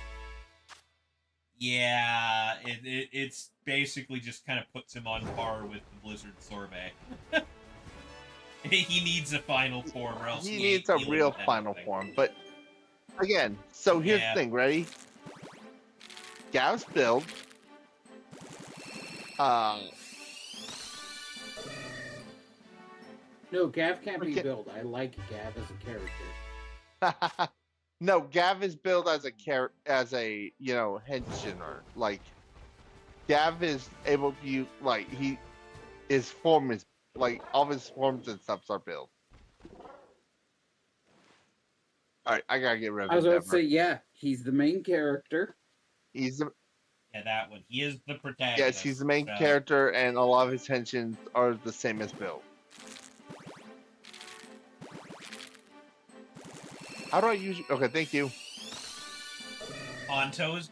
Yeah, it's basically just kind of puts him on par with the Blizzard Sorbet. He needs a final form, or else he needs a real final form. But again, so here's the thing. Ready? Gav's build. No, Gav can't be built. I like Gav as a character. No, Gav is built as a henchiner. Like Gav is able to use his form is like all of his forms and stuff are built. All right, I gotta get rid of. I was about to say, yeah, he's the main character. That one. He is the protagonist. Yes, he's the main character, and a lot of his henchins are the same as Bill. How do I use? Okay, thank you. Honto's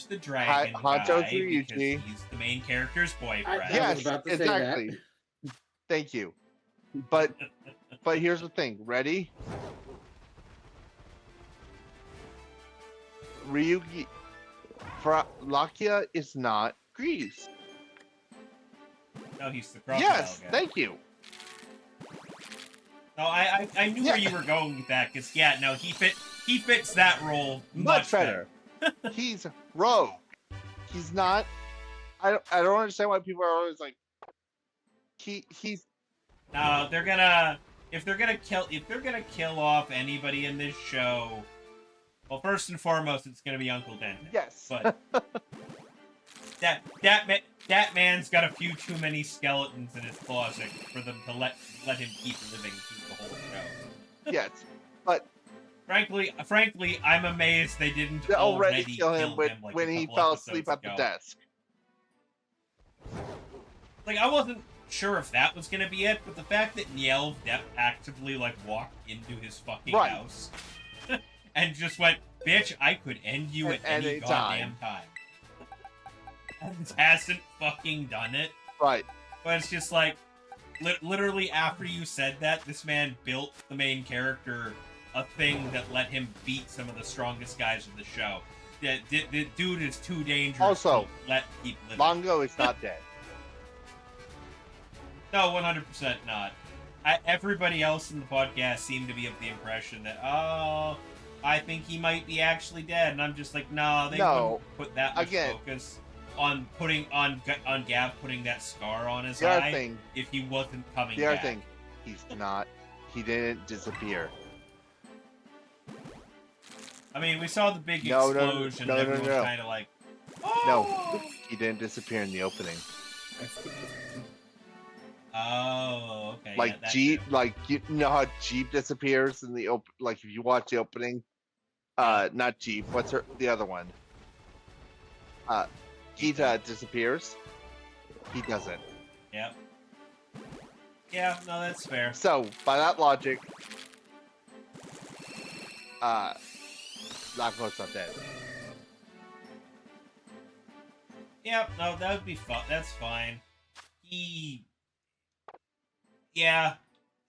the dragon Honto's guy Ryuji. because he's the main character's boyfriend. I was about to say exactly. Thank you. But here's the thing. Ready? Ryugi Lakia is not Grease. No, he's the crocodile Yes, guy. thank you. No, I knew where you were going with that, because he fits that role Much better. He's rogue. He's not. I don't understand why people are always like. He's. No, if they're gonna kill off anybody in this show. Well, first and foremost, it's gonna be Uncle Denton. Yes. But that man's got a few too many skeletons in his closet for them to let him keep living through the whole show. Yes, but frankly, I'm amazed they didn't already kill him like when he fell asleep at the desk. Like, I wasn't sure if that was gonna be it, but the fact that Niel Depp actively like walked into his fucking house and just went, "Bitch, I could end you at any goddamn time," and hasn't fucking done it. Right. But it's just like, literally after you said that, this man built the main character a thing that let him beat some of the strongest guys in the show. The dude is too dangerous also, to let keep living. Longo is not dead. No, 100% not. Everybody else in the podcast seemed to be of the impression that, oh, I think he might be actually dead, and I'm just like, no, they wouldn't put that much focus on Gav putting that scar on his eye if he wasn't coming back. The other thing, he's not. He didn't disappear. I mean, we saw the big explosion, and everyone was kind of like, oh! No, he didn't disappear in the opening. Oh, okay. Like Jeep, like you know how Jeep disappears in the like if you watch the opening, not Jeep. What's the other one? Gita disappears. He doesn't. Yep. Yeah, no, that's fair. So by that logic, Blackboard's not dead. Yep, no, that would be fun. That's fine. Yeah,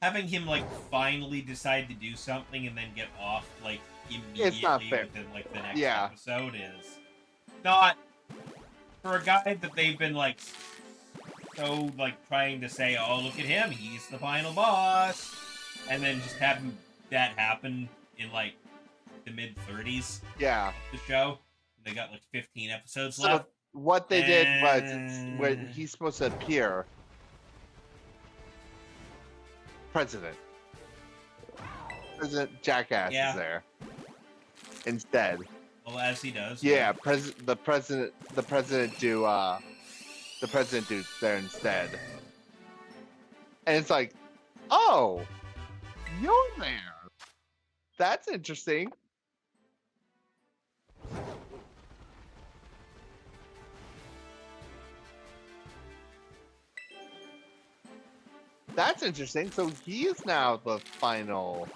having him like finally decide to do something and then get off like immediately within like the next episode is not for a guy that they've been like so like trying to say, oh, look at him, he's the final boss, and then just having that happen in like the mid-30s. Yeah, the show. They got like 15 episodes left. What they did was when he's supposed to appear. President Jackass is there instead. Well, as he does. Yeah, the president dude's there instead, and it's like, oh, you're there. That's interesting. That's interesting. So he is now the final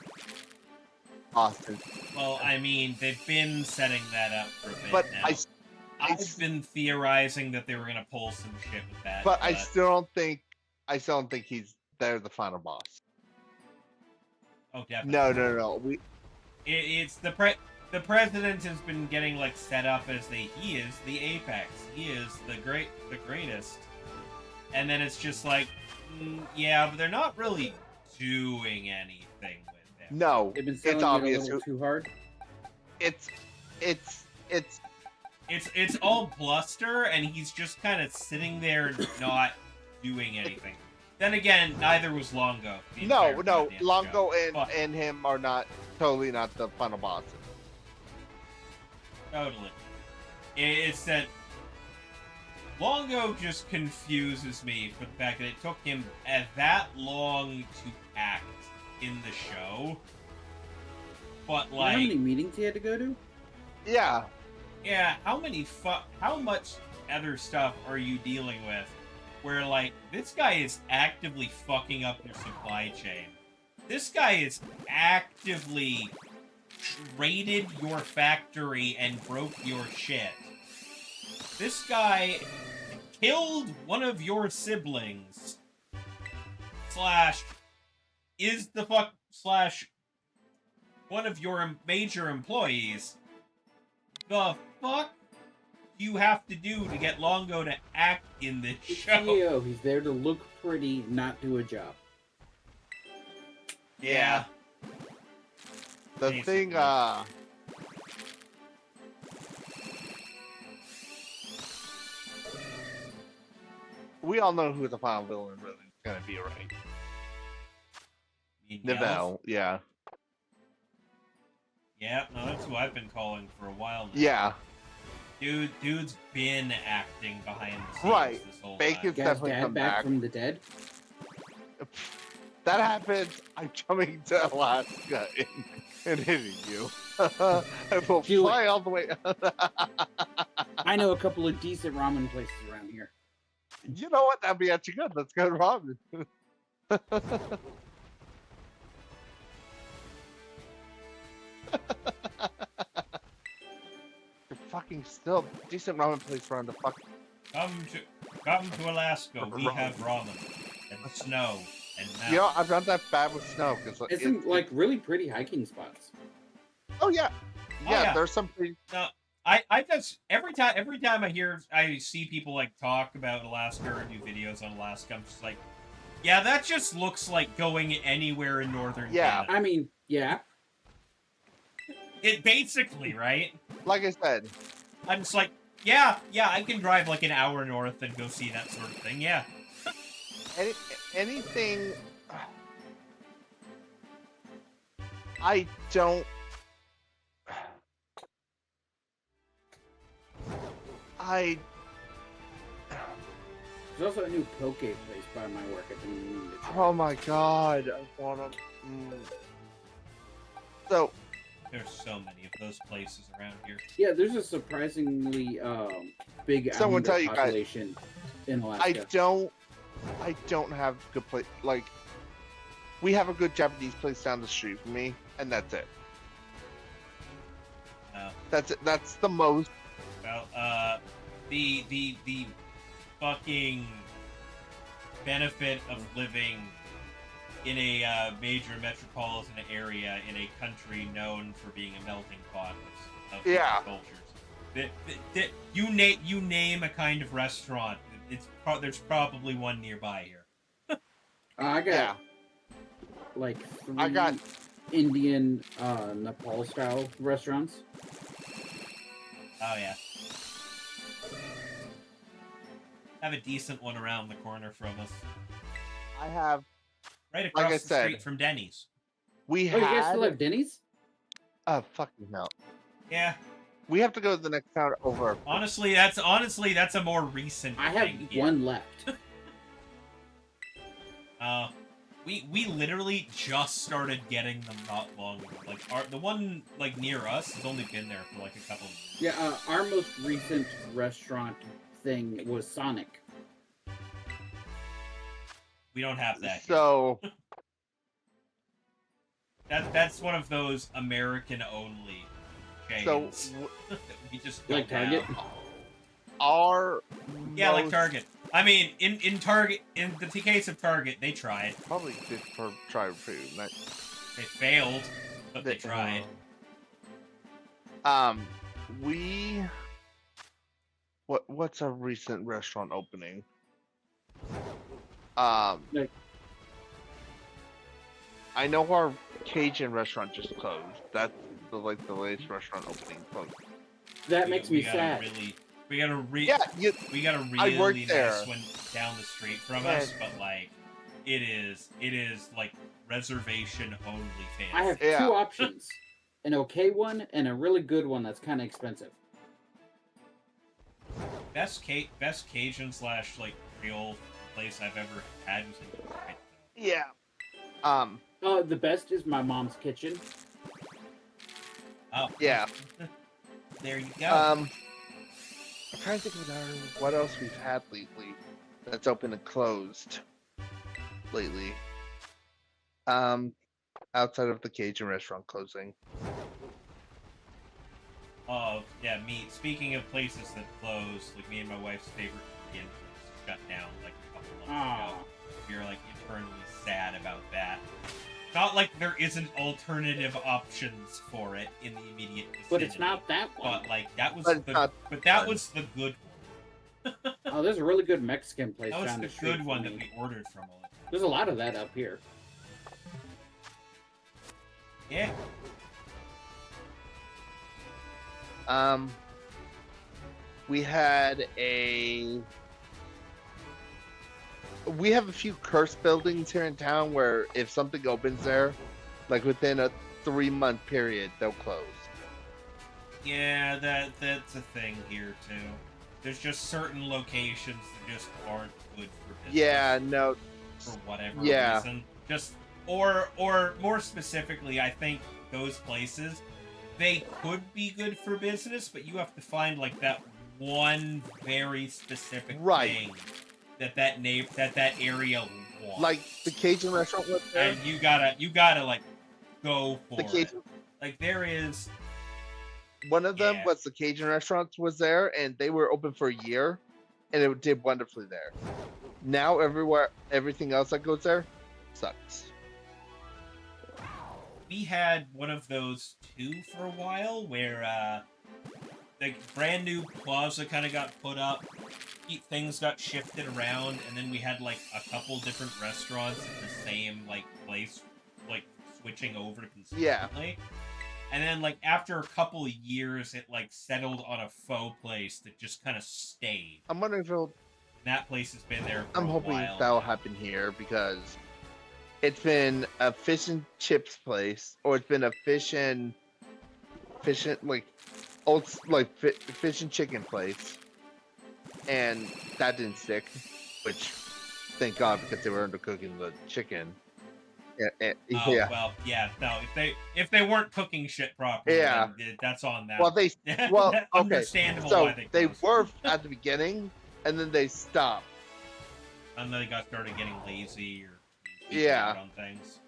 Austin. Well, I mean, they've been setting that up for a bit but now. I've been theorizing that they were gonna pull some shit with that. But I still don't think they're the final boss. Oh, definitely. No. It's the president has been getting like set up as he is the apex. He is the greatest. And then it's just like, yeah, but they're not really doing anything with him. No, they've been selling it a little too hard. It's all bluster, and he's just kind of sitting there not doing anything. Then again, neither was Longo. No, Longo and him are totally not the final bosses. Totally. It's that Longo just confuses me for the fact that it took him that long to act in the show. But like, how many meetings he had to go to? Yeah. Yeah, how much other stuff are you dealing with where like this guy is actively fucking up your supply chain? This guy is actively raided your factory and broke your shit. This guy killed one of your siblings. One of your major employees. The fuck do you have to do to get Longo to act in this show? CEO, he's there to look pretty, not do a job. Yeah. The thing, we all know who the final villain really is gonna be, right? Nivelle, yeah. Yeah, no, that's who I've been calling for a while now. Yeah. Dude's been acting behind the scenes this whole Bacon's time. definitely Dad come back from the dead? That happens, I'm coming to Alaska and hitting you. I will fly all the way. I know a couple of decent ramen places around here. You know what? That'd be actually good. Let's go to ramen. You're fucking still decent ramen place around the fuck. Come to Alaska. We have ramen and snow and mountains. You know, I'm not that bad with snow because It's some like really pretty hiking spots. Oh yeah, yeah. There's some pretty. No, I just every time I see people like talk about Alaska or do videos on Alaska, I'm just like, yeah, that just looks like going anywhere in northern Canada. I mean, yeah. It basically, right? Like I said, I'm just like, yeah, I can drive like an hour north and go see that sort of thing. Yeah. Anything. I don't. There's also a new poke place by my work. I've been meaning to try. Oh my god, I wanna. So. There's so many of those places around here. Yeah, there's a surprisingly big population in Alaska. I don't have good place. Like, we have a good Japanese place down the street from me, and that's it. That's it. That's the most. Well, the fucking benefit of living in a major metropolitan area in a country known for being a melting pot of cultures. You name a kind of restaurant. There's probably one nearby here. I got like three Indian Nepal style restaurants. Oh yeah. Have a decent one around the corner from us. I have. Right across the street from Denny's. You guys still have Denny's? Oh, fucking hell. Yeah. We have to go to the next town over. Honestly, that's a more recent thing. I have one left. We literally just started getting them not long ago. Like the one like near us has only been there for like a couple of years. Yeah, our most recent restaurant thing was Sonic. We don't have that. So that's one of those American only chains. So we just like Target. Like Target. I mean, in Target, in the case of Target, they tried. Probably did try food. They failed, but they tried. What's a recent restaurant opening? I know our Cajun restaurant just closed. That's the latest restaurant opening closed. That makes me sad. We got a really nice one down the street from us, but like it is like reservation only fancy. I have two options. An okay one and a really good one that's kind of expensive. Best Cajun / like Creole place I've ever had was in Detroit. Yeah. The best is my mom's kitchen. Oh. Yeah. There you go. I'm trying to think of what else we've had lately that's open and closed lately. Outside of the Cajun restaurant closing. Oh, yeah, speaking of places that closed, like me and my wife's favorite Korean place shut down like a couple months ago. We were like eternally sad about that. Not like there isn't alternative options for it in the immediate vicinity. But it's not that one. But like that was was the good one. Oh, there's a really good Mexican place that was down the street good one me. that we ordered from. There's a lot of that up here. Yeah. We have a few cursed buildings here in town where if something opens there, like within a 3-month period, they'll close. Yeah, that's a thing here too. There's just certain locations that just aren't good for business. Yeah, no. For whatever reason. Just or more specifically, I think those places, they could be good for business, but you have to find like that one very specific thing that area wants. Like the Cajun restaurant was there. And you gotta like go for the Cajun. Like there is one of them was the Cajun restaurant was there, and they were open for a year, and it did wonderfully there. Now everything else that goes there sucks. We had one of those too for a while, where the brand new plaza kind of got put up, things got shifted around, and then we had like a couple different restaurants in the same like place, like switching over consistently. Yeah. And then like after a couple of years, it like settled on a faux place that just kind of stayed. I'm wondering if that place has been there for I'm hoping that'll happen here, because it's been a fish and chips place, or it's been a fish and like old like fish and chicken place, and that didn't stick, which thank God, because they were undercooking the chicken. Well, yeah, no. If they weren't cooking shit properly, then that's on them. Well, okay. Understandable So why they were at the beginning, and then they stopped. And then they started getting lazy or on things.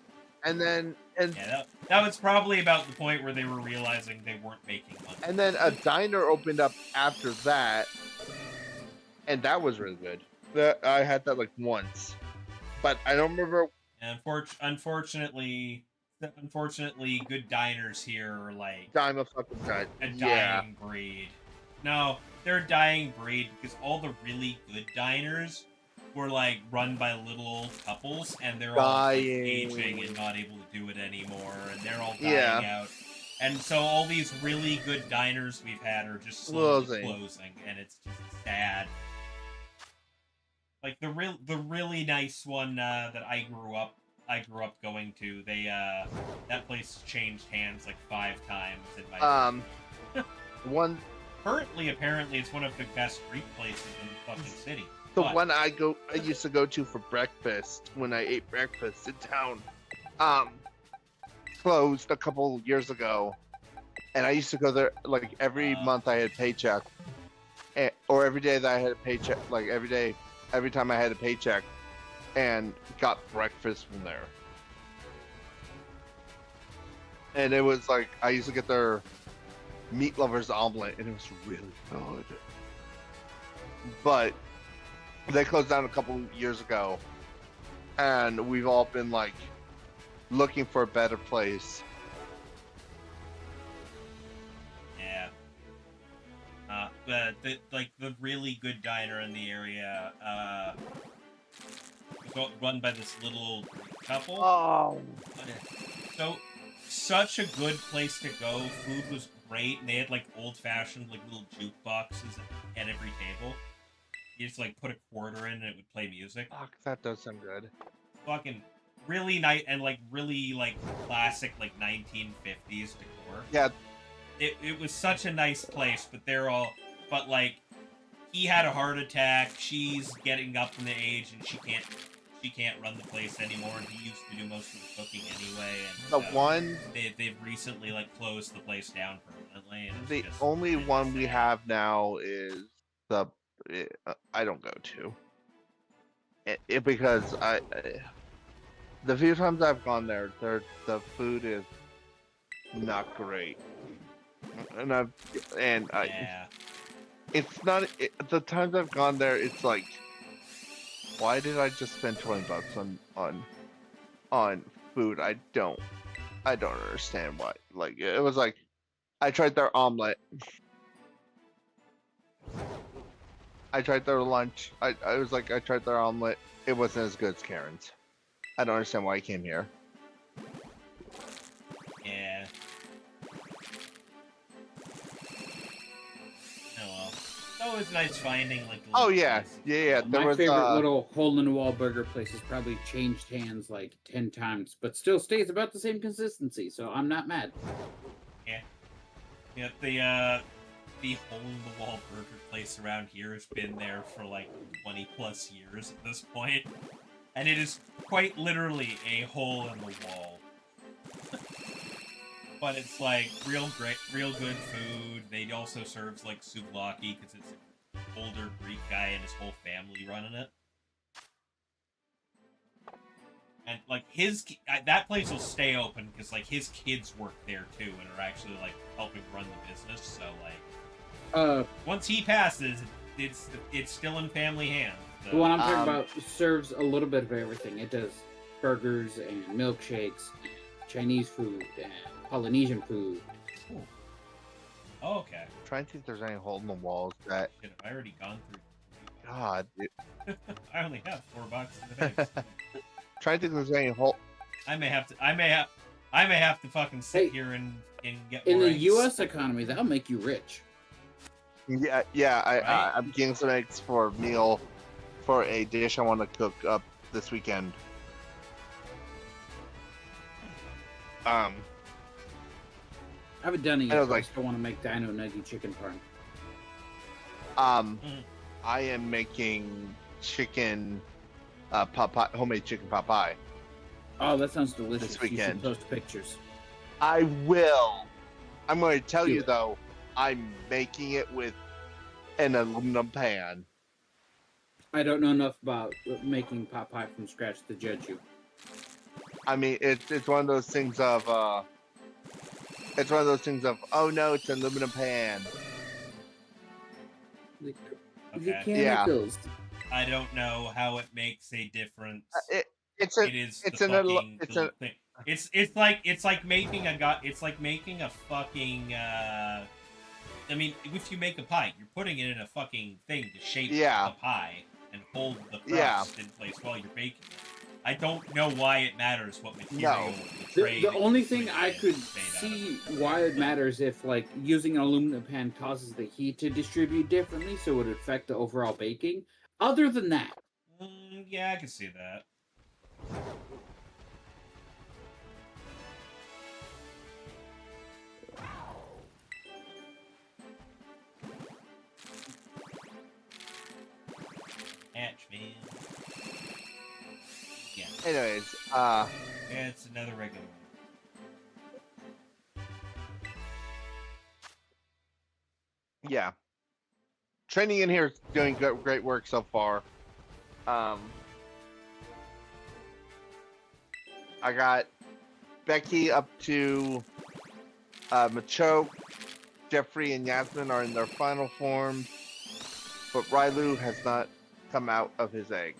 And then that was probably about the point where they were realizing they weren't making money. And then a diner opened up after that, and that was really good. I had that like once, but I don't remember. And unfortunately, good diners here are like a dying breed. No, they're a dying breed because all the really good diners were like run by little old couples, and they're all like, aging and not able to do it anymore, and they're all dying out. And so all these really good diners we've had are just slowly closing, and it's just sad. Like the really nice one that I grew up going to. That place changed hands like 5 times in my one. Currently, apparently, it's one of the best Greek places in the fucking city. The one I used to go to for breakfast when I ate breakfast in town, closed a couple years ago, and I used to go there like every month I had a paycheck, or every day that I had a paycheck, like every time I had a paycheck, and got breakfast from there. And it was like, I used to get their meat lovers omelet, and it was really good. But they closed down a couple years ago, and we've all been like looking for a better place. Yeah. The really good diner in the area, run by this little couple. Oh. So, such a good place to go. Food was great, and they had like old-fashioned like little jukeboxes at every table. You just like put a quarter in, and it would play music. Fuck, that does sound good. Fucking really nice and like really like classic like 1950s decor. Yeah. It was such a nice place, but like he had a heart attack. She's getting up in the age, and she can't run the place anymore. And he used to do most of the cooking anyway. And they've recently like closed the place down permanently. And the only one we have now is I don't go to it because the few times I've gone there, the food is not great. Yeah. It's not the times I've gone there. It's like, why did I just spend $20 on food? I don't understand why. Like it was like, I tried their omelet. I tried their lunch. I was like, I tried their omelet. It wasn't as good as Karen's. I don't understand why I came here. Yeah. Oh well. It's always nice finding like. Oh yeah, yeah. My favorite little hole-in-the-wall burger place has probably changed hands like 10 times, but still stays about the same consistency. So I'm not mad. Yeah. The hole-in-the-wall burger place around here has been there for like 20 plus years at this point, and it is quite literally a hole in the wall. But it's like real good food. They also serves like souvlaki because it's an older Greek guy and his whole family running it. And like that place will stay open because like his kids work there too and are actually like helping run the business. So like, once he passes, it's still in family hands. So. The one I'm talking about serves a little bit of everything. It does burgers and milkshakes, and Chinese food and Polynesian food. Cool. Oh, okay. I'm trying to think if there's any hole in the walls that. Shit, have I already gone through? God. I only have $4 in the bank. Trying to think if there's any hole. I may have to fucking sit here and get in more the eggs. U.S. economy. That'll make you rich. Yeah. Right? I'm getting some eggs for a meal, for a dish I want to cook up this weekend. I haven't done it yet. I still want to make Dino Nugget chicken parm. I am making chicken. Pot pie, homemade chicken pot pie. Oh, that sounds delicious. This weekend. You should post pictures. I will. I'm going to tell you though, I'm making it with an aluminum pan. I don't know enough about making pot pie from scratch to judge you. I mean, it's one of those things of oh no, it's an aluminum pan. The Okay. chemicals. I don't know how it makes a difference. It's like making a fucking. I mean, if you make a pie, you're putting it in a fucking thing to shape the pie and hold the crust in place while you're baking it. I don't know why it matters what material. The only thing I could see why it matters if like using an aluminum pan causes the heat to distribute differently, so it would affect the overall baking. Other than that, yeah, I can see that. Hatch, man. Yeah. Anyways, yeah, it's another regular one. Yeah. Training in here is doing great work so far. I got Becky up to Machoke. Jeffrey and Yasmin are in their final form, but Rylu has not come out of his egg.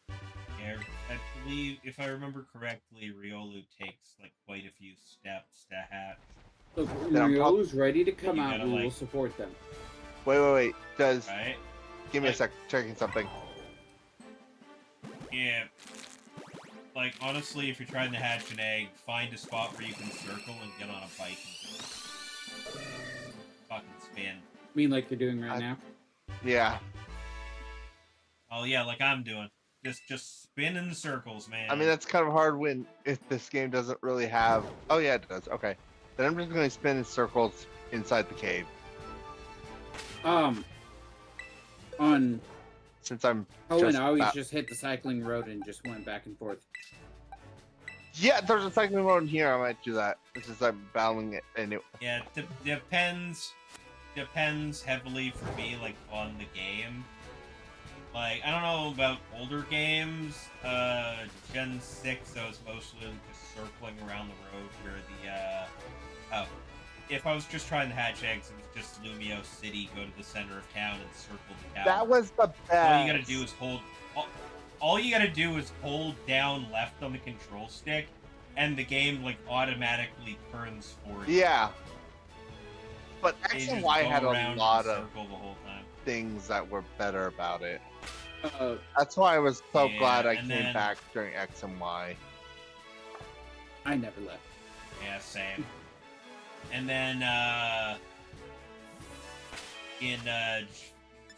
Yeah, I believe, if I remember correctly, Riolu takes like quite a few steps to hatch. Look, Riolu's ready to come out. We will support them. Wait. Right? Give me a sec. Checking something. Yeah. Like, honestly, if you're trying to hatch an egg, find a spot where you can circle and get on a bike and just fucking spin. You mean like you're doing right now? Yeah. Oh yeah, like I'm doing. Just spin in circles, man. I mean, that's kind of hard when if this game doesn't really have. Oh yeah, it does. Okay, then I'm just going to spin in circles inside the cave. Since I'm. And I always just hit the cycling road and just went back and forth. Yeah, there's a cycling road in here. I might do that. Since I'm battling it anyway. Yeah, depends heavily for me, like on the game. Like, I don't know about older games. Gen 6, I was mostly just circling around the road where the if I was just trying to hatch eggs, it was just Lumio City, go to the center of town and circle the tower. That was the best. All you gotta do is hold. All you gotta do is hold down left on the control stick, and the game like automatically turns for you. Yeah. But X and Y had a lot of the whole time. things that were better about it. That's why I was so glad I came then, back during X and Y. I never left. Yeah, same. And then in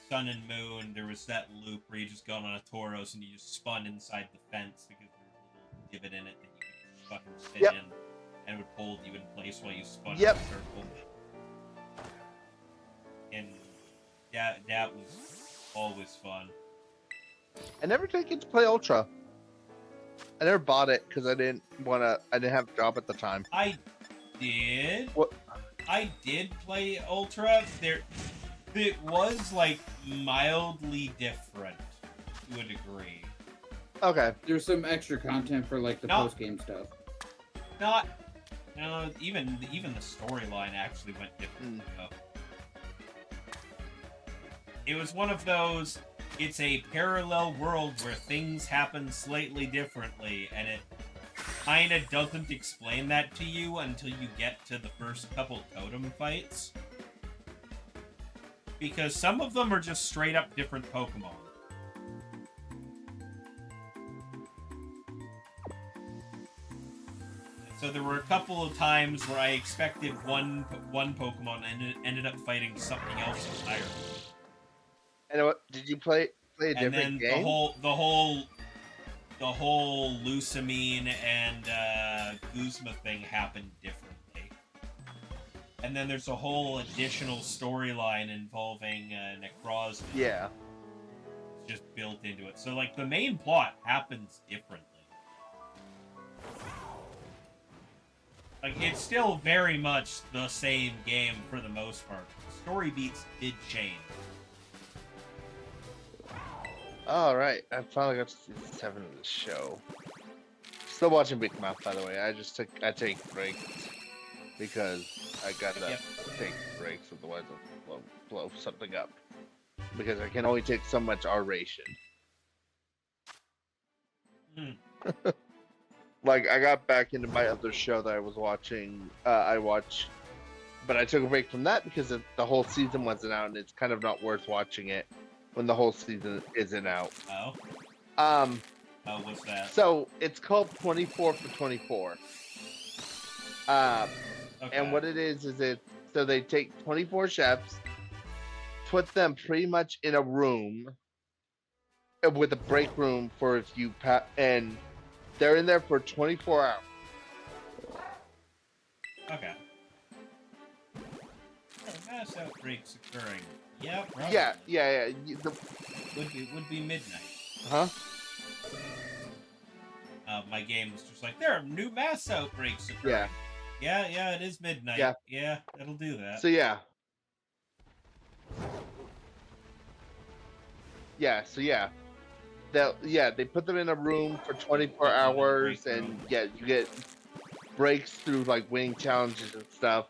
Sun and Moon, there was that loop where you just got on a Tauros and you just spun inside the fence because there was a little divot in it that you could just fucking sit in, and it would hold you in place while you spun in a circle. And that was always fun. I never take it to play Ultra. I never bought it because I didn't have a job at the time. I did. What? I did play Ultra. It was like mildly different to a degree. Okay. There's some extra content for like the post game stuff. Even the storyline actually went different. It was one of those. It's a parallel world where things happen slightly differently, and it kind of doesn't explain that to you until you get to the first couple totem fights. Because some of them are just straight up different Pokemon. So there were a couple of times where I expected one Pokemon and it ended up fighting something else entirely. And what did you play a different game? And then the whole Lusamine and Guzma thing happened differently. And then there's a whole additional storyline involving Necrozma. Yeah. Just built into it. So like the main plot happens differently. Like it's still very much the same game for the most part. Story beats did change. All right, I finally got to season 7 of the show. Still watching Big Mouth, by the way. I take breaks because I gotta take breaks, otherwise I'll blow something up. Because I can only take so much R-ration. Like I got back into my other show that I was watching. But I took a break from that because the whole season wasn't out, and it's kind of not worth watching it when the whole season isn't out. Oh, what's that? So it's called 24 for 24. Okay. And what it is so they take 24 chefs, put them pretty much in a room with a break room for if you and they're in there for 24 hours. Okay. Mass outbreaks occurring. Yeah, probably. Yeah. Would be midnight. Huh? My game was just like, there are new mass outbreaks occurring. Yeah, it is midnight. Yeah, it'll do that. So yeah. They put them in a room for 24 hours, and you get breaks through like winning challenges and stuff,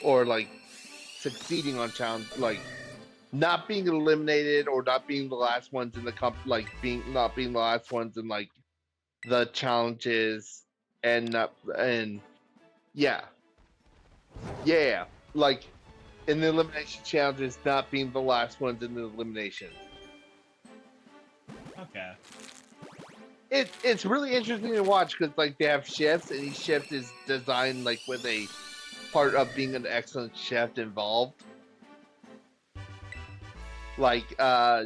or like succeeding on challenge, like not being eliminated or not being the last ones in the not being the last ones in like the challenges, and like in the elimination challenges, not being the last ones in the elimination. Okay. It's really interesting to watch because like they have shifts, and each shift is designed like with a part of being an excellent chef involved. Like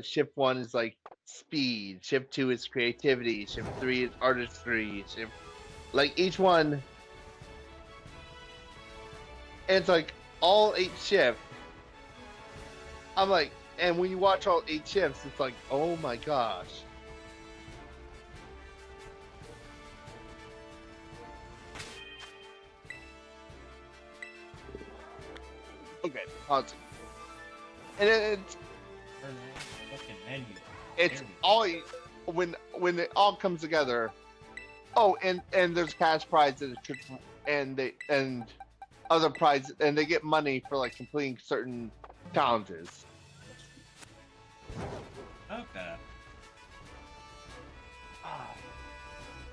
shift 1 is like speed, shift 2 is creativity, shift 3 is artistry, like each one, and it's like all 8 shifts. I'm like, and when you watch all 8 shifts, it's like, oh my gosh. Okay, pause. And it's all when it all comes together. Oh, and there's cash prizes, and other prizes, and they get money for like completing certain challenges. Okay.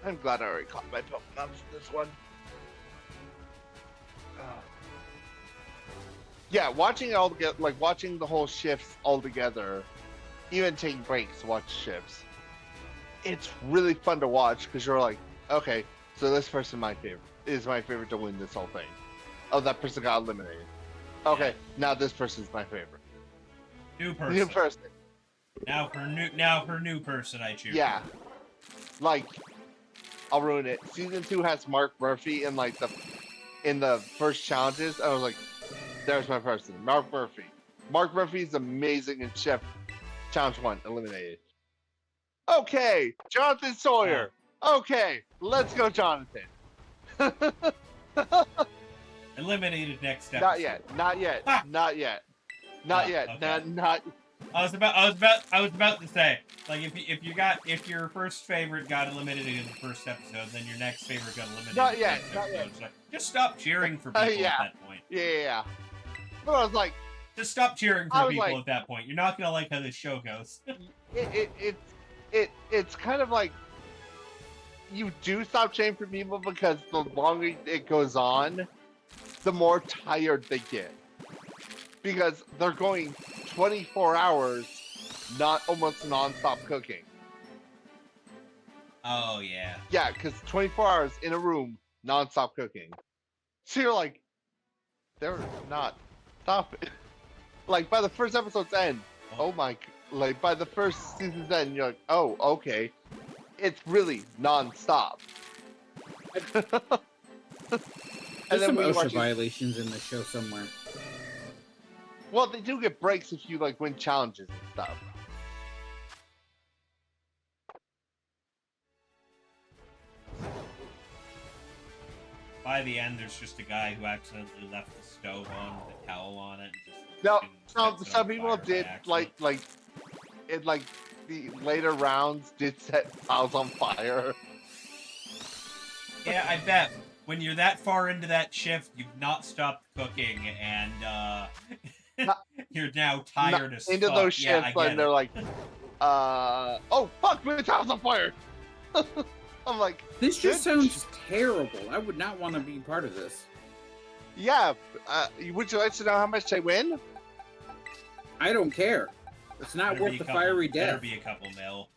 I'm glad I already caught my Pokemon for this one. Yeah, watching it all together, like watching the whole shifts all together, even taking breaks to watch shifts, it's really fun to watch because you're like, okay, so this person is my favorite to win this whole thing. Oh, that person got eliminated. Okay, yeah. Now this person's my favorite. New person. Now for new person I choose. Yeah. Like, I'll ruin it. Season 2 has Mark Murphy in like in the first challenges. I was like, there's my person, Mark Murphy. Mark Murphy is amazing in Chef Challenge 1, eliminated. Okay, Jonathan Sawyer. Okay, let's go, Jonathan. Eliminated next episode. Not yet. Okay. Not. I was about to say, like, if your first favorite got eliminated in the first episode, then your next favorite got eliminated. Not in yet. the next episode. Like, just stop cheering for people at that point. Yeah. But I was like, just stop cheering for people at that point. You're not gonna like how this show goes. It's kind of like you do stop cheering for people because the longer it goes on, the more tired they get. Because they're going 24 hours, almost non-stop cooking. Oh, yeah. Yeah, because 24 hours in a room, non-stop cooking. So you're like, they're not stopping. Like, by the first episode's end, like, by the first season's end, you're like, oh, okay. It's really non-stop. There's some OSHA violations in the show somewhere. Well, they do get breaks if you, like, win challenges and stuff. By the end, there's just a guy who accidentally left the stove on with a towel on it. And just some people did, like, in, like, the later rounds did set towels on fire. Yeah, I bet. When you're that far into that shift, you've not stopped cooking, and, you're now tired as fuck. Into those shifts, and they're like, oh, fuck, my towel's on fire! I'm like, this just sounds terrible. I would not want to be part of this. Yeah, would you like to know how much I win? I don't care. It's not worth the fiery death. Better be a couple mil.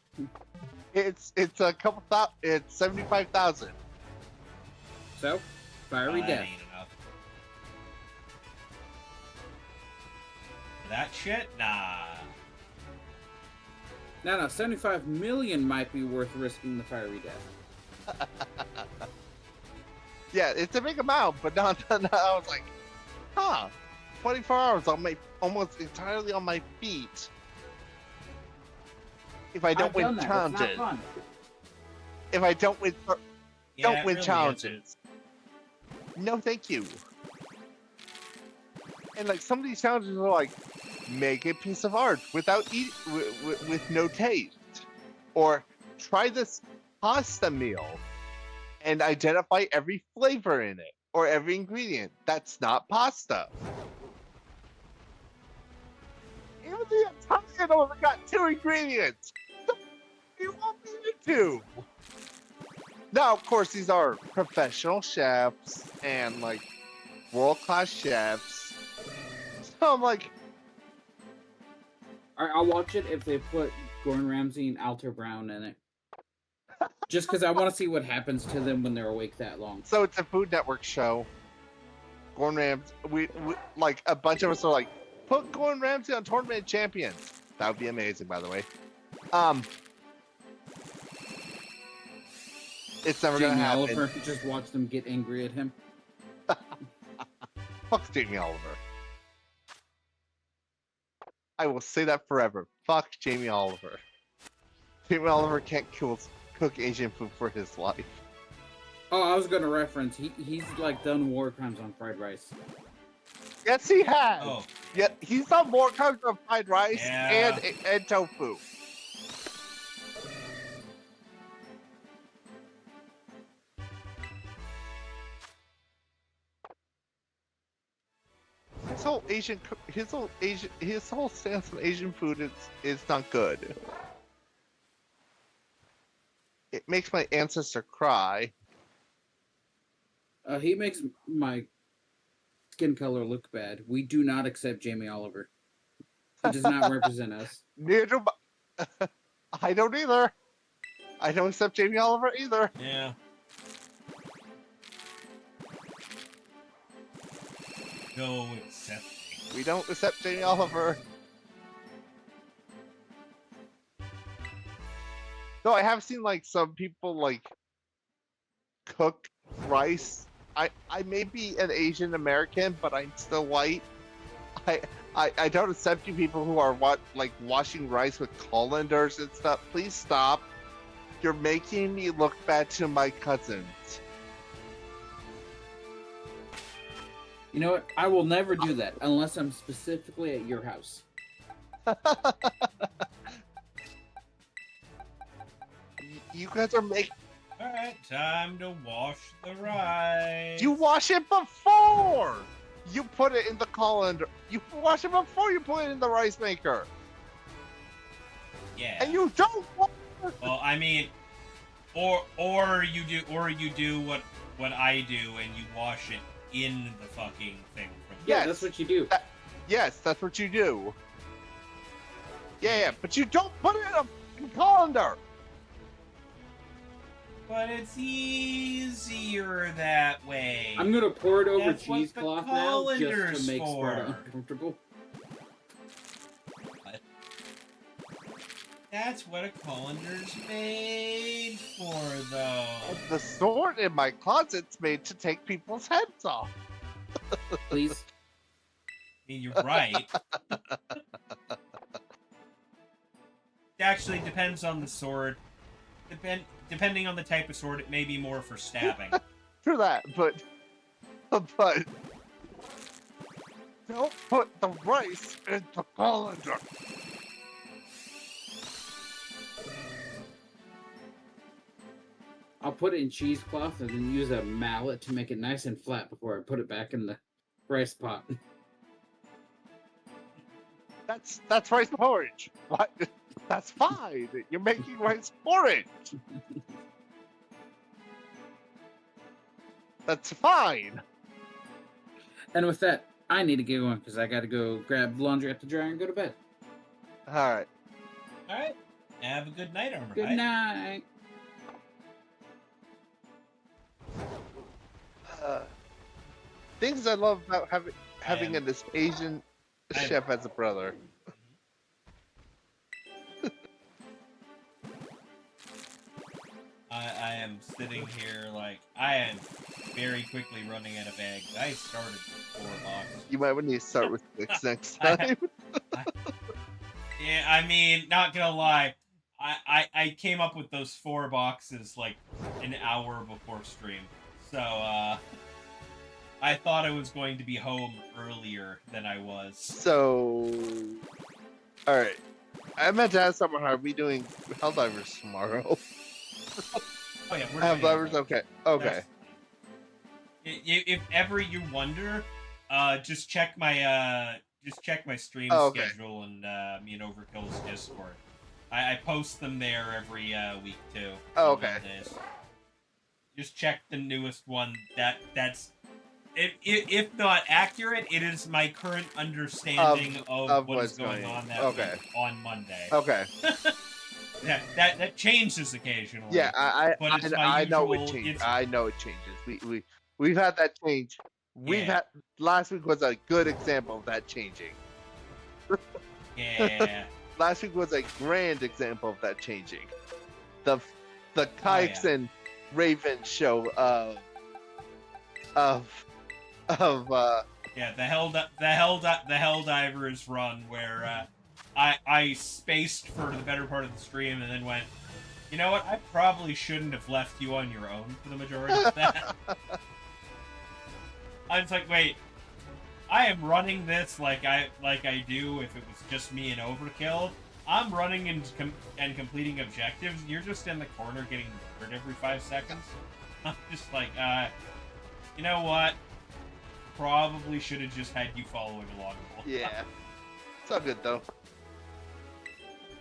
It's a couple it's 75,000. So, fiery death. Ain't enough. For that shit? Nah. No, 75 million might be worth risking the fiery death. Yeah, it's a big amount, but not. I was like, 24 hours on almost entirely on my feet. If I don't win challenges, if I don't win, challenges, no, thank you. And like some of these challenges are like, make a piece of art without with no taste, or try this pasta meal and identify every flavor in it or every ingredient. That's not pasta. Even the Italian only got 2 ingredients. You want me to do? Now, of course, these are professional chefs and like world-class chefs. So I'm like, I'll watch it if they put Gordon Ramsay and Alter Brown in it. Just because I want to see what happens to them when they're awake that long. So it's a Food Network show. Gordon Ramsay, we like a bunch of us are like, put Gordon Ramsay on Tournament Champions. That would be amazing, by the way. It's never gonna happen. Oliver, just watch them get angry at him. Fuck Jamie Oliver. I will say that forever. Fuck Jamie Oliver. Jamie Oliver can't cook Asian food for his life. Oh, I was gonna reference. He's like done war crimes on fried rice. Yes, he has. Oh. Yeah, he's done more crimes on fried rice and tofu. his whole stance on Asian food is not good. It makes my ancestor cry. He makes my skin color look bad. We do not accept Jamie Oliver. He does not represent us. Neither do I don't either. I don't accept Jamie Oliver either. Yeah. No accepting. We don't accept Jamie Oliver. No, I have seen like some people like cook rice. I may be an Asian American, but I'm still white. I don't accept you people who are washing rice with colanders and stuff. Please stop. You're making me look bad to my cousins. You know what? I will never do that unless I'm specifically at your house. You guys are making... Alright, time to wash the rice. You wash it before you put it in the colander. You wash it before you put it in the rice maker. Yeah. And you don't wash it. Well, I mean, or you do what I do and you wash it in the fucking thing from Yeah, that's what you do. Yes, that's what you do. Yeah, but you don't put it in a colander. But it's easier that way. I'm gonna pour it over That's cheesecloth what the now just colander's to make for. Sparta uncomfortable. That's what a colander's made for, though. The sword in my closet's made to take people's heads off. Please. I mean, you're right. It actually depends on the sword. Depending on the type of sword, it may be more for stabbing. True that, but don't put the rice in the colander. I'll put it in cheesecloth and then use a mallet to make it nice and flat before I put it back in the rice pot. That's rice porridge. What? That's fine. You're making rice porridge. That's fine. And with that, I need to get going because I got to go grab laundry at the dryer and go to bed. All right. All right. Have a good night, Armorhide. Good night. Things I love about having an Asian chef as a brother. I am sitting here like I am very quickly running out of eggs. I started with 4 boxes. You might need to start with 6 next time. Yeah, I mean, not gonna lie, I came up with those 4 boxes like an hour before stream, so I thought I was going to be home earlier than I was. So, all right. I meant to ask someone, are we doing Helldivers tomorrow? Oh yeah, we're doing Helldivers. Okay. Okay. If ever you wonder, just check my stream schedule and me and Overkill's Discord. I post them there every week too. Oh, okay. Mondays. Just check the newest one. That's if not accurate, it is my current understanding of what is going on that week on Monday. Okay. Yeah, that changes occasionally. Yeah, I know it usual- changes. I know it changes. We've had that change. We've had last week was a good example of that changing. Yeah. Last week was a grand example of that changing. The ChouRaven show yeah, the Helldivers run where I spaced for the better part of the stream and then went, you know what, I probably shouldn't have left you on your own for the majority of that. I was like, wait, I am running this like I do if it was just me and Overkill. I'm running and completing objectives. You're just in the corner getting murdered every 5 seconds. I'm just like, you know what? probably should have just had you following along. Yeah. It's all good, though.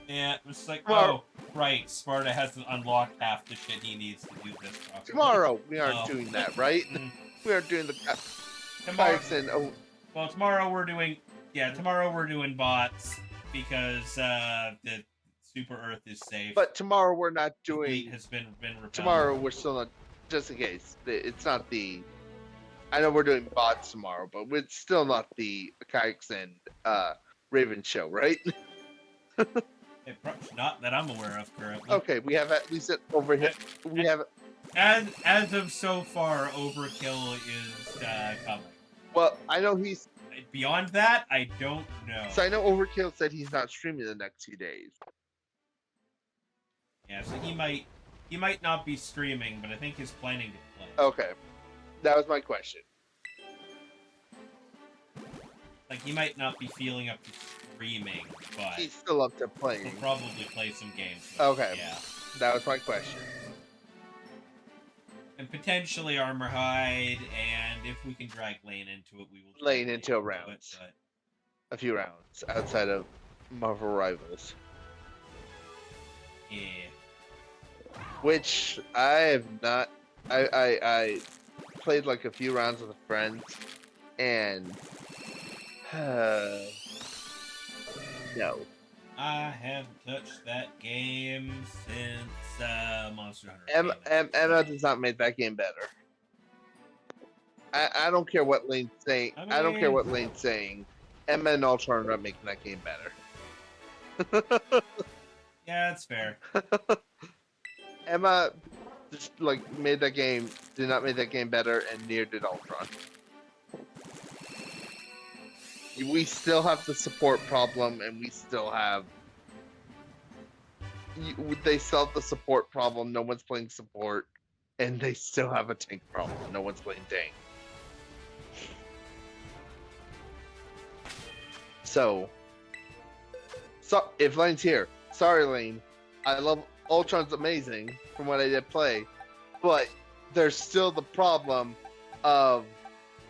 Yeah, it was like, Tomorrow. oh, right, Sparta hasn't unlocked half the shit he needs to do this properly. Tomorrow, we aren't doing that, right? We aren't doing the... Tomorrow, tomorrow we're doing... Yeah, tomorrow we're doing bots, because the Super Earth is safe. But tomorrow we're not doing... The fleet has been repelled. Tomorrow we're still not... Just in case. It's not the... I know we're doing bots tomorrow, but it's still not the ChouRaven show, right? Not that I'm aware of currently. Okay, we have at least an overhit. As of so far, Overkill is coming. Well, I know he's... Beyond that, I don't know. So I know Overkill said he's not streaming the next 2 days. Yeah, so he might not be streaming, but I think he's planning to play. Okay. That was my question. Like, he might not be feeling up to streaming, but... He's still up to playing. He'll probably play some games. Okay. Yeah. That was my question. And potentially Armorhide, and if we can drag Lane into it, we will... Lane into a round. A few rounds, outside of Marvel Rivals. Yeah. Which, I have not... I played like a few rounds with a friend, and... no. I haven't touched that game since Monster Hunter. Emma does not make that game better. I don't care what Lane's saying. I don't care what Lane's saying. Emma and Ultron are not making that game better. Yeah, that's fair. Emma just made that game, did not make that game better, and neither did Ultron. We still have the support problem, and we still have... They still have the support problem, no one's playing support, and they still have a tank problem, no one's playing tank. So if Lane's here, sorry Lane, I love Ultron's amazing from what I did play, but there's still the problem of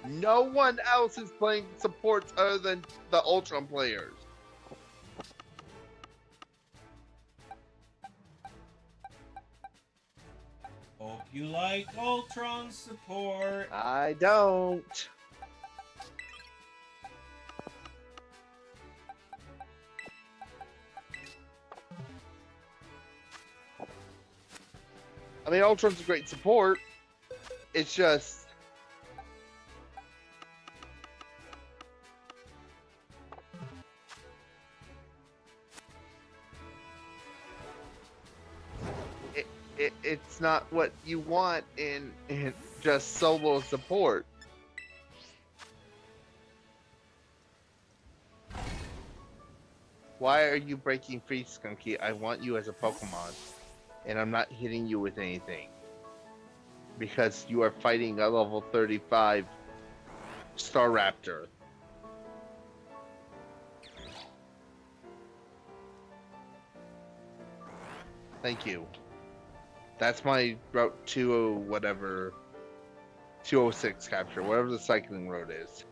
no one else is playing supports other than the Ultron players. Hope you like Ultron support. I don't. I mean, Ultron's a great support. It's just... It's not what you want in just solo support. Why are you breaking free, Skunky? I want you as a Pokemon, and I'm not hitting you with anything. Because you are fighting a level 35 Staraptor. Thank you. That's my route 20 whatever, 206 capture, whatever the cycling road is.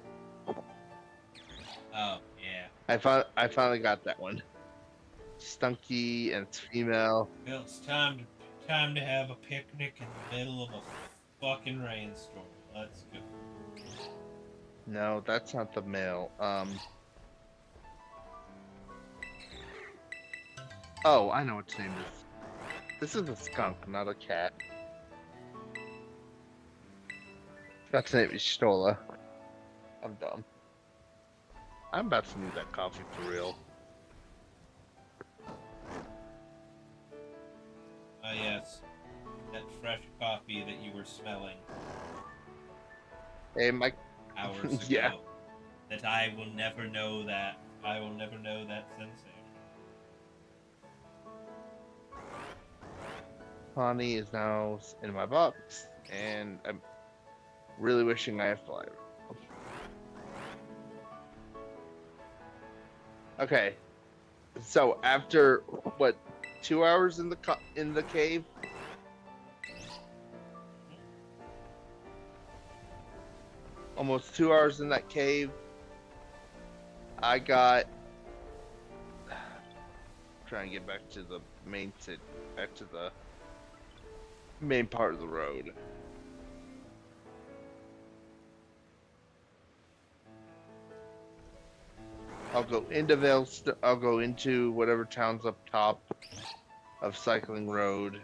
Oh yeah. I finally got that one. Stunky and it's female. Well, it's time to have a picnic in the middle of a fucking rainstorm. Let's go. No, that's not the male. Oh, I know what its name is. This is a skunk, not a cat. That's name is Stola. I'm dumb. I'm about to need that coffee for real. Ah yes. That fresh coffee that you were smelling Hey, Mike. hours ago. Yeah. That I will never know that. I will never know that sensation. Honey is now in my box, and I'm really wishing I had fly. Okay, so after what, 2 hours in the cave? almost 2 hours in that cave. I got trying to get back to the main back to the main part of the road. I'll go into I'll go into whatever town's up top of Cycling Road,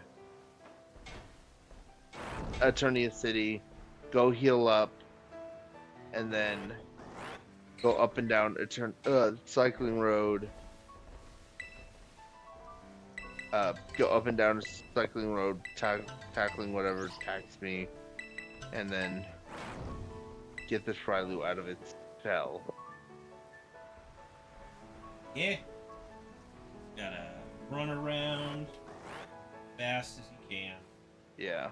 Eternia City, go heal up, and then go up and down Cycling Road. Go up and down Cycling Road, tackling whatever attacks me, and then get this Rylu out of its shell. Yeah. Gotta run around fast as you can. Yeah.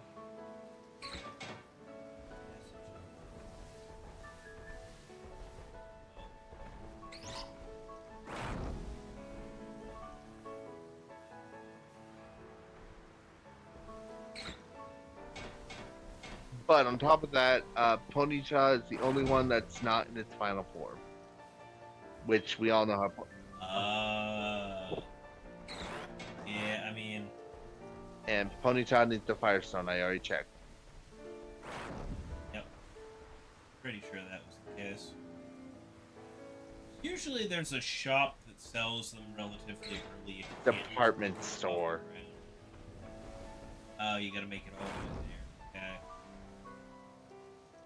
But on top of that, Ponyta is the only one that's not in its final form, which we all know how. Yeah, I mean. And Ponyta needs the Firestone. I already checked. Yep. Pretty sure that was the case. Usually, there's a shop that sells them relatively early. Department store. Oh, you gotta make it all the way there. Okay.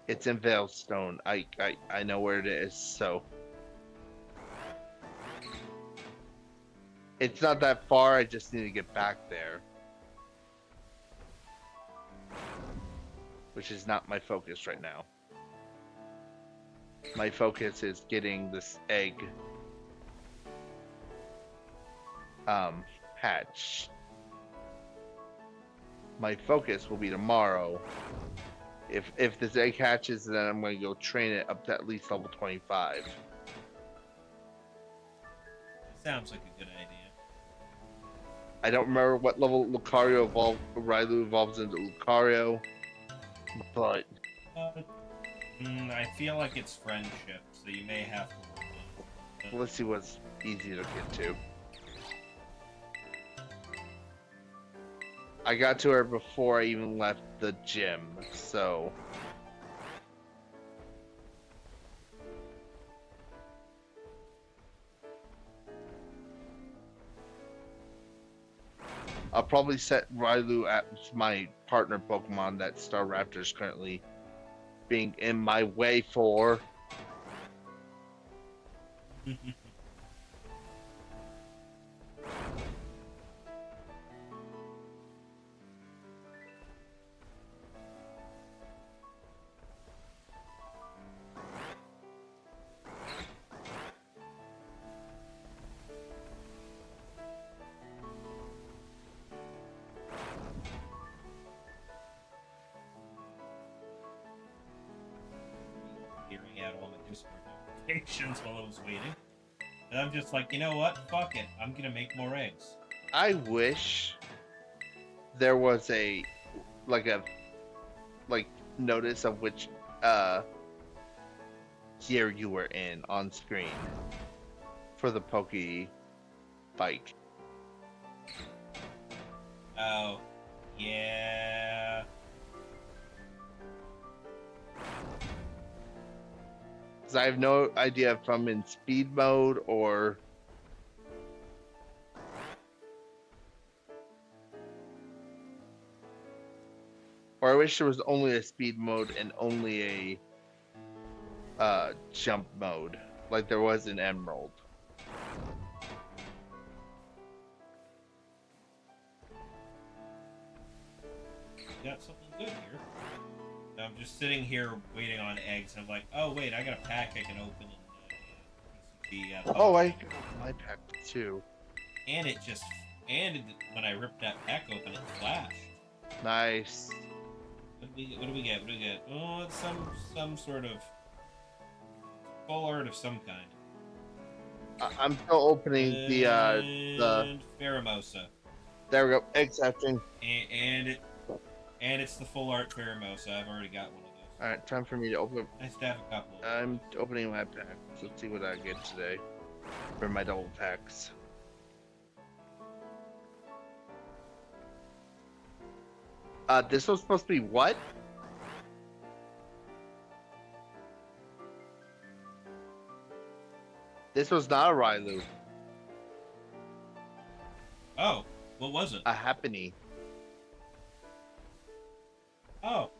It's in Veilstone. I know where it is, so. It's not that far, I just need to get back there. Which is not my focus right now. My focus is getting this egg hatched. My focus will be tomorrow. If this egg hatches, then I'm going to go train it up to at least level 25. Sounds like a good idea. I don't remember what level Rylu evolves into Lucario, but I feel like it's friendship, so you may have to work on it. Let's see what's easy to get to. I got to her before I even left the gym, so. I'll probably set Rylu at my partner Pokemon that Staraptor is currently being in my way for. Hearing out all my Discord notifications while I was waiting. And I'm just like, you know what? Fuck it. I'm gonna make more eggs. I wish there was a notice of which year you were in on screen for the Poke bike. Oh, yeah. Because I have no idea if I'm in speed mode or. Or I wish there was only a speed mode and only a jump mode, like there was in Emerald. Got something good here. I'm just sitting here waiting on eggs, and I'm like, oh wait, I got a pack I can open in Oh, I got my pack too. And when I ripped that pack open, it flashed. Nice. What do we get? Oh, it's some sort of full art of some kind. I'm still opening the Pheromosa. There we go. Eggs hatching. And it's the full art Pheromosa. I've already got one of those. Alright, time for me to open. Nice to have a couple. I'm opening my pack. Let's see what I get today for my double packs. This was supposed to be what? This was not a Rylu. Oh, what was it? A Happiny. Oh.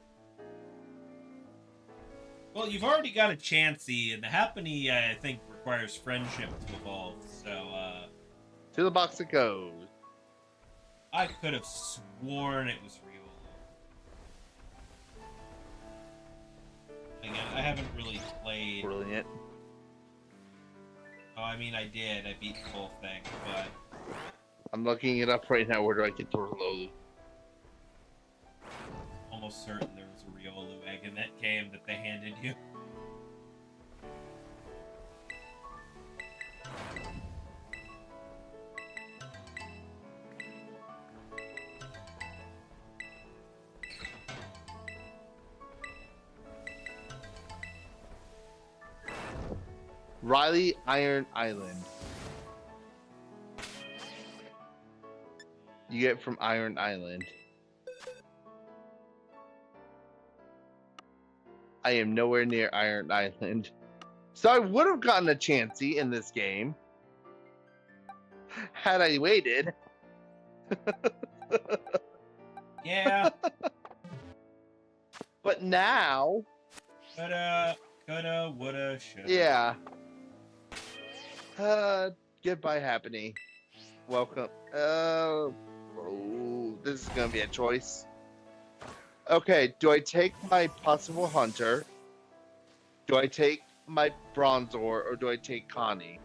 Well, you've already got a Chansey, and the Happiny, I think, requires friendship to evolve, so, To the box it goes. I could have sworn it was Riolu. Again, I haven't really played... Brilliant. Oh, I mean, I did. I beat the whole thing, but... I'm looking it up right now. Where do I get the Riolu? Almost certain there was a Riolu egg in that game that they handed you. Riley Iron Island. You get it from Iron Island. I am nowhere near Iron Island. So I would have gotten a Chansey in this game had I waited. Yeah. But now... Coulda, woulda, shoulda. Yeah. Goodbye, Happiny. Welcome. Oh, this is gonna be a choice. Okay, do I take my possible hunter? Do I take my Bronzor, or do I take Connie?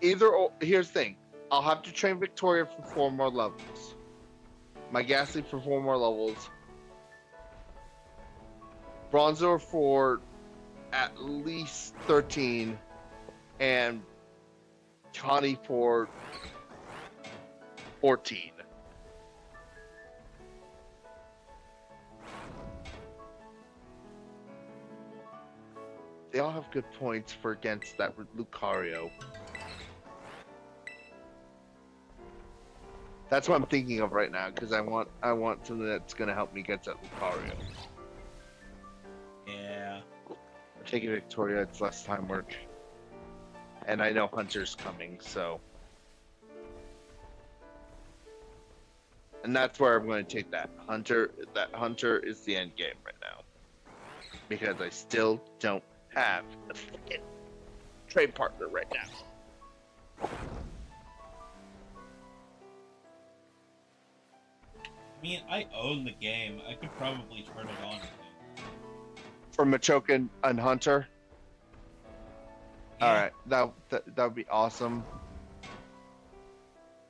Either or, here's the thing. I'll have to train Victoria for 4 more levels. My Ghastly for 4 more levels. Bronzor for at least 13. And Connie for 14. They all have good points for against that Lucario. That's what I'm thinking of right now, because I want something that's gonna help me get that Lucario. Yeah. Taking Victoria, it's less time work. And I know Hunter's coming, so. And that's where I'm going to take that. That Hunter is the end game right now. Because I still don't have a freaking trade partner right now. I mean, I own the game. I could probably turn it on again. For Machoke and Hunter? Yeah. Alright, that would be awesome.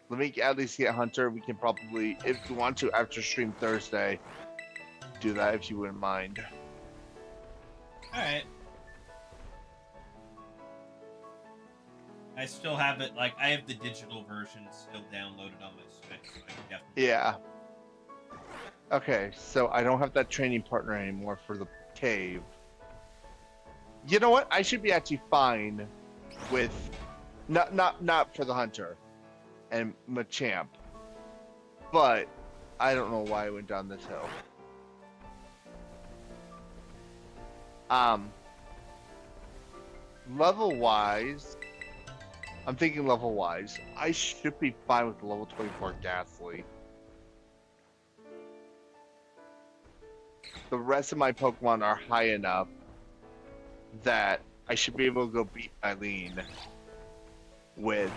Let me at least get Hunter. We can probably, if you want to, after stream Thursday, do that if you wouldn't mind. Alright. I still have it, like, I have the digital version still downloaded on my Switch, so I can definitely... Yeah. Okay, so I don't have that training partner anymore for the cave. You know what? I should be actually fine with not for the Hunter and Machamp. But I don't know why I went down this hill. Level wise, I'm thinking level wise, I should be fine with the level 24 Ghastly. The rest of my Pokemon are high enough that I should be able to go beat Eileen with...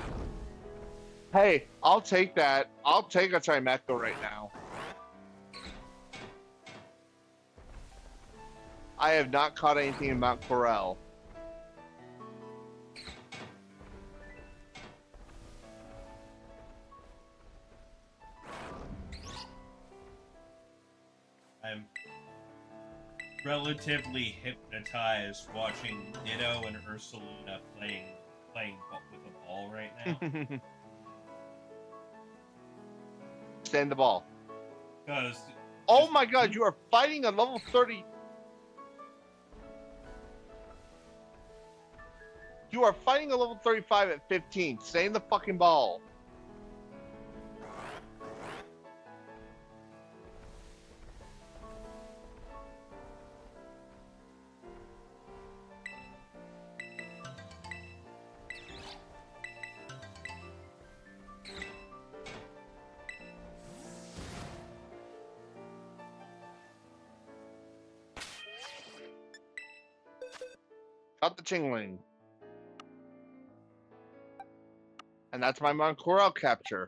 Hey, I'll take that. I'll take a Chimecho right now. I have not caught anything in Mount Corel. relatively hypnotized watching Ditto and Ursulina playing with a ball right now. Stand the ball. Because. Oh my God! You are fighting a level 30. You are fighting a level 35 at 15. Stay in the fucking ball. Got the Chingling. And that's my Moncorel capture.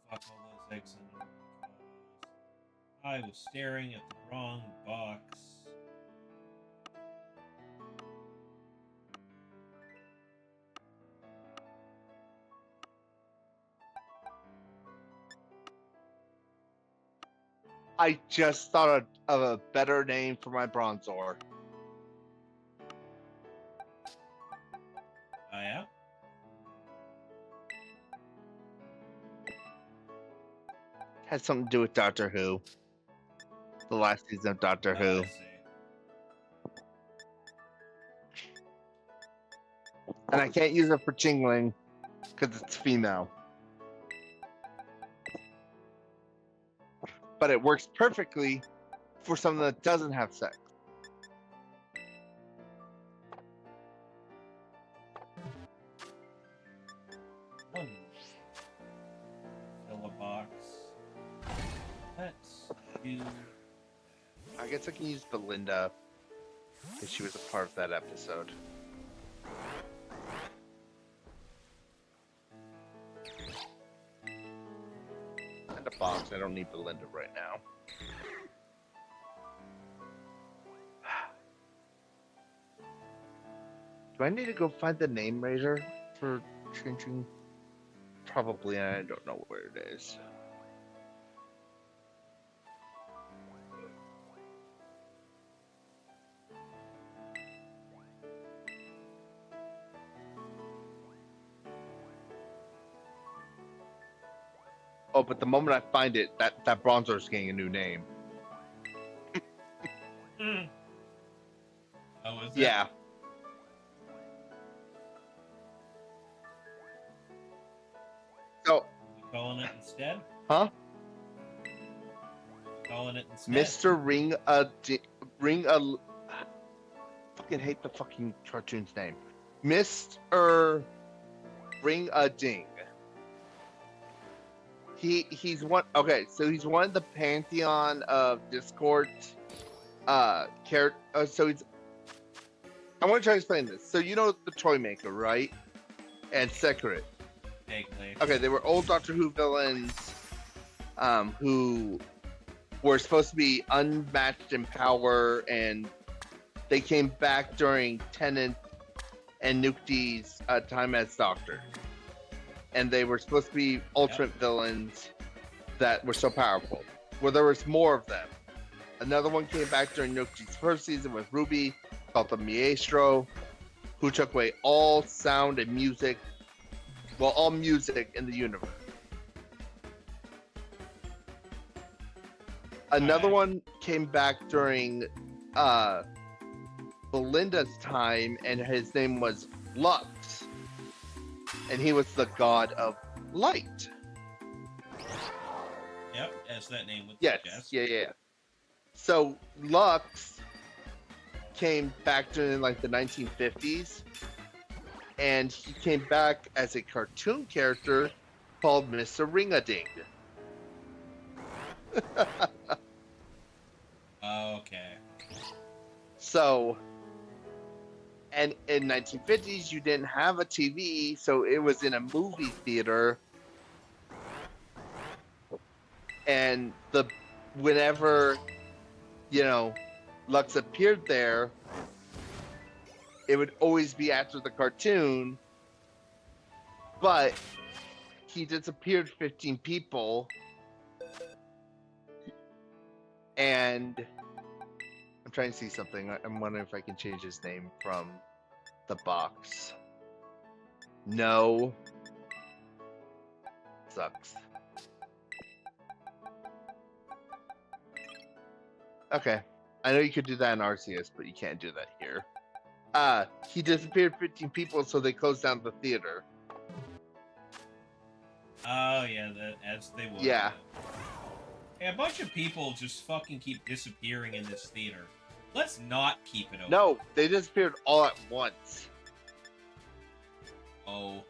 Fuck all those eggs in there. I was staring at the wrong box. I just thought of a better name for my Bronzor. Oh, yeah? Had something to do with Doctor Who. The last season of Doctor Who. I see. And I can't use it for Chingling because it's female. But it works perfectly for something that doesn't have sex. Fill a box. Let's do. I guess I can use Belinda because she was a part of that episode. And a box. I don't need Belinda right now. Do I need to go find the name raiser for changing? Probably, I don't know where it is. Oh, but the moment I find it, that Bronzor is getting a new name. Oh, is it? Yeah. So. You calling it instead? Huh? Calling it instead? Mr. Fucking hate the fucking cartoon's name. Mr. Ring a Ding. He's one. Okay, so he's one of the pantheon of Discord character. So he's. I want to try to explain this. So you know the Toy Maker, right? And Secret. Vaguely. Okay, they were old Doctor Who villains, who were supposed to be unmatched in power, and they came back during Tennant and Nuketi's time as Doctor. And they were supposed to be ultimate villains that were so powerful. Well, there was more of them. Another one came back during Nuketi's first season with Ruby, called the Maestro, who took away all sound and music, well, all music in the universe. Another one came back during Belinda's time, and his name was Lux. And he was the god of light. Yep, as that name would suggest. Yeah. So Lux came back during like the 1950s, and he came back as a cartoon character called Mr. Ring-a-Ding. Okay. So, and in 1950s, you didn't have a TV, so it was in a movie theater. And whenever, Lux appeared there, it would always be after the cartoon. But he disappeared 15 people, and I'm trying to see something. I'm wondering if I can change his name from the box. No. Sucks. Okay. I know you could do that in Arceus, but you can't do that here. He disappeared 15 people, so they closed down the theater. Oh, yeah, as they would. Yeah. Hey, a bunch of people just fucking keep disappearing in this theater. Let's not keep it open. No, they disappeared all at once. Oh.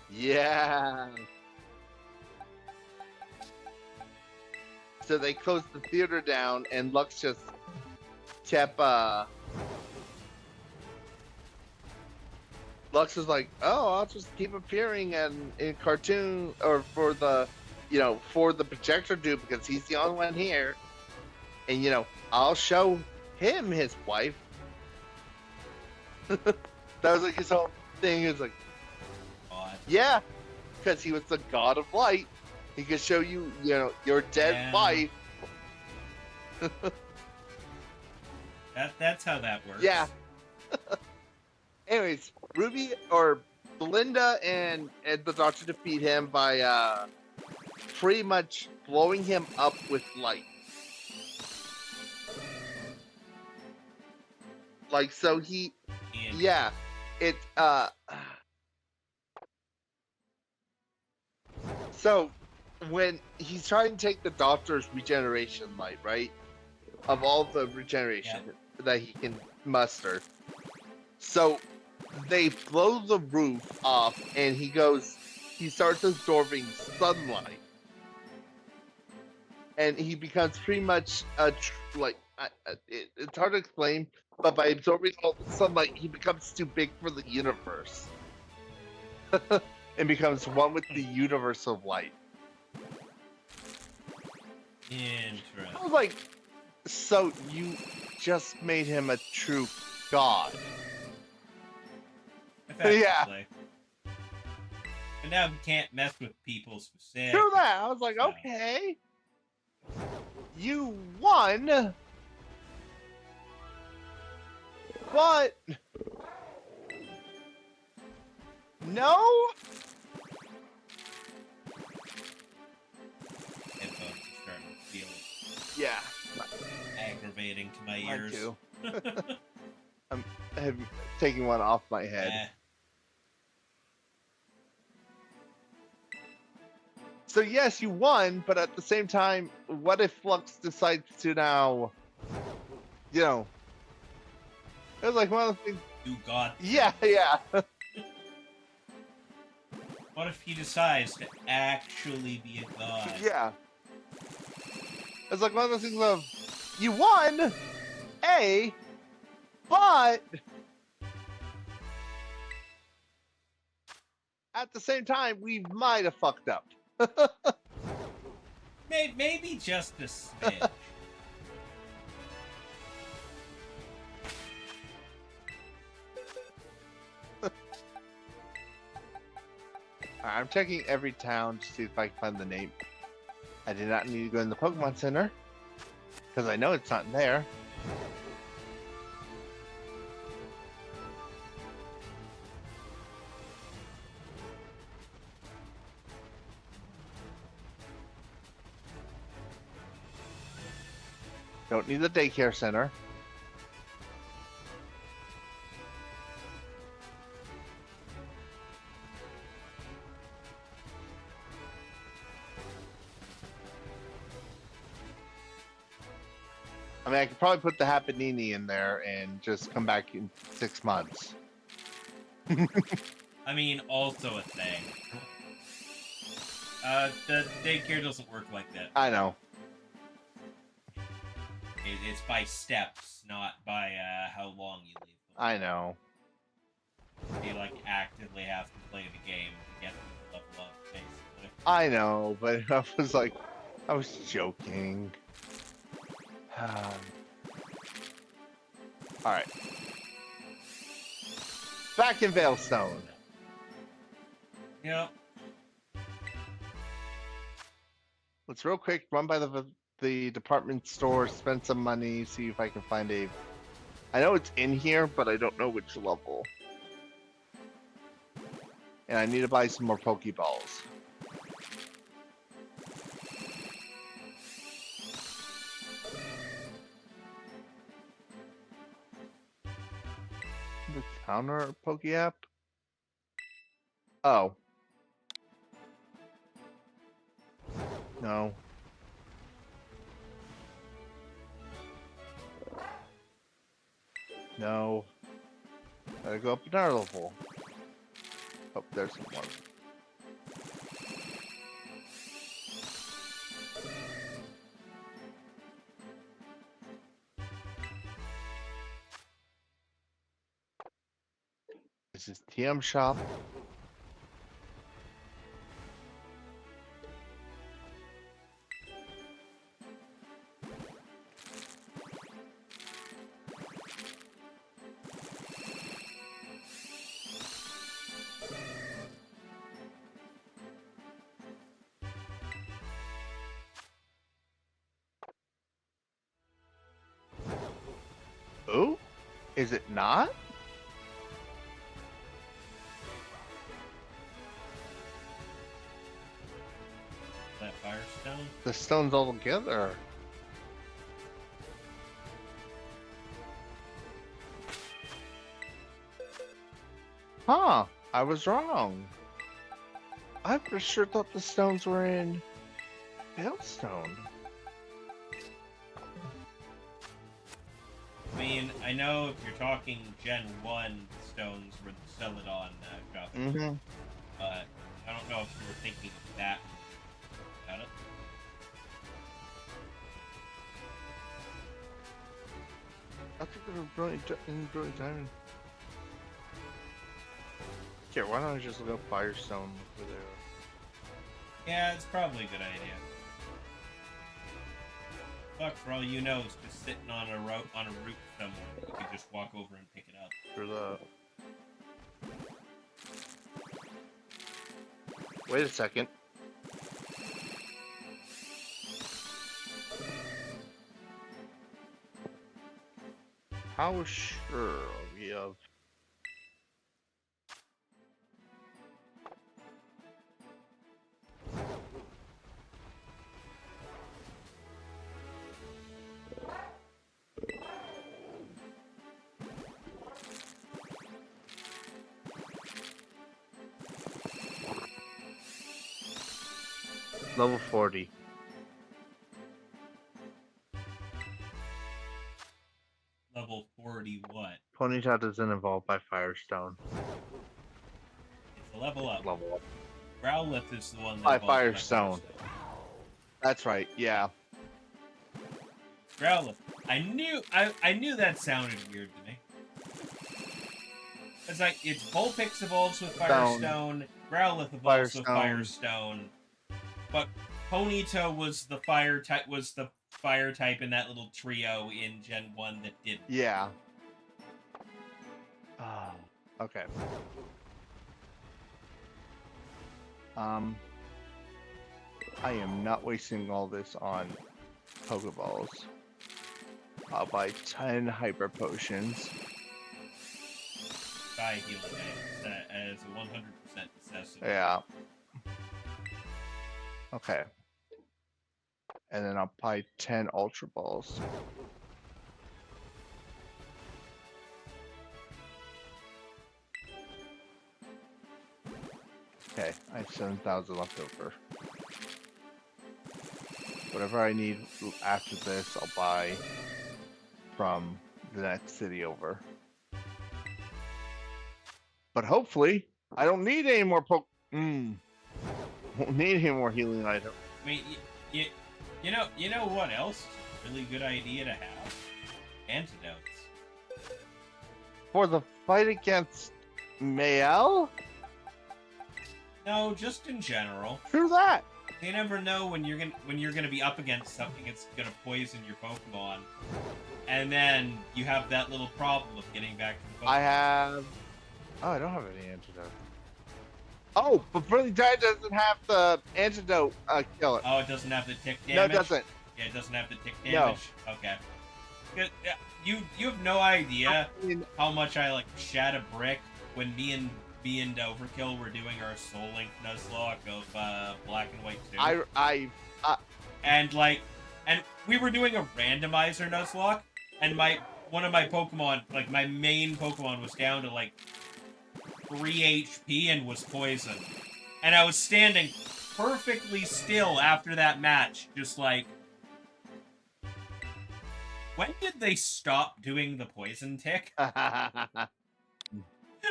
Yeah. So they closed the theater down, and Lux just kept, Lux was like, oh, I'll just keep appearing in cartoon, or for the, for the projector dude, because he's the only one here. And, I'll show him his wife. That was like his whole thing. Is like, God. Yeah, because he was the god of light. He could show you, your dead wife. That's how that works. Yeah. Anyways, Ruby or Belinda and the Doctor defeat him by pretty much blowing him up with light. Like, so he, yeah, it, so when he's trying to take the Doctor's regeneration light, right, of all the regeneration that he can muster, so they blow the roof off, and he starts absorbing sunlight, and he becomes pretty much it's hard to explain, but by absorbing all the sunlight, he becomes too big for the universe. And becomes one with the universe of light. Interesting. I was like, so you just made him a true god. Yeah. And now he can't mess with people specific. True that. I was like, okay. You won. But no. Headphones are starting to feel Yeah. aggravating to my Mine ears. too. I'm taking one off my head. So yes, you won, but at the same time, what if Flux decides to now, it was like one of the things. You god. Yeah. What if he decides to actually be a god? Yeah. It's like one of those things of, you won, but at the same time, we might have fucked up. Maybe just a smidge. I'm checking every town to see if I can find the name. I did not need to go in the Pokemon Center, because I know it's not there. Don't need the daycare center. I mean, I could probably put the Hapanini in there and just come back in 6 months. I mean, also a thing. The daycare doesn't work like that. I know. It's by steps, not by how long you leave them. I know. You actively have to play the game to get them to level up, basically. I know, but I was joking. Alright. Back in Veilstone. Yep. let's real quick run by the department store, spend some money, see if I can find a. I know it's in here, but I don't know which level. And I need to buy some more Pokeballs. The counter Poke app? Oh. No. No. Gotta go up another level. Oh, there's some more. This is TM shop. Oh, is it not? That Firestone? The stone's all together. Huh, I was wrong. I for sure thought the stones were in Hailstone. I mean, I know if you're talking Gen 1 stones were the Celadon shop. But I don't know if you were thinking of that. Got it? I think they were brilliant diamond. Here, why don't I just look up Firestone over there? Yeah, it's probably a good idea. Fuck, for all you know, it's just sitting on a route somewhere. You could just walk over and pick it up. For the. Wait a second. How sure are we of? Level 40. Level 40 what? Ponyta doesn't evolve by Firestone. It's a level up. Level up. Growlithe is the one that By evolves Firestone. That's right, yeah. Growlithe. I knew that sounded weird to me. It's like, it's Vulpix evolves with Firestone, Growlithe evolves with Firestone, but Ponyta was the fire type in that little trio in Gen 1 that didn't. Yeah. Okay. I am not wasting all this on Pokeballs. I'll buy 10 Hyper Potions. Sky healing items as a 100% necessity. Yeah. Okay. And then I'll buy 10 Ultra Balls. Okay, I have 7,000 left over. Whatever I need after this, I'll buy from the next city over. But hopefully, I don't need any more won't need any more healing items. I mean, you know what else is a really good idea to have? Antidotes. For the fight against Mael? No, just in general. True that. You never know when you're gonna be up against something that's gonna poison your Pokemon, and then you have that little problem of getting back to the Pokemon. I have. Oh, I don't have any antidote. Oh, but Burning Giant doesn't have the antidote killer. Oh, it doesn't have the tick damage? No, it doesn't. Yeah, it doesn't have the tick damage? No. Okay. You have no idea how much I, like, shat a brick when me and Overkill were doing our Soul Link Nuzlocke of Black and White 2. And we were doing a randomizer Nuzlocke, and one of my Pokemon, like, my main Pokemon was down to, like, 3 HP and was poisoned. And I was standing perfectly still after that match, just like, when did they stop doing the poison tick?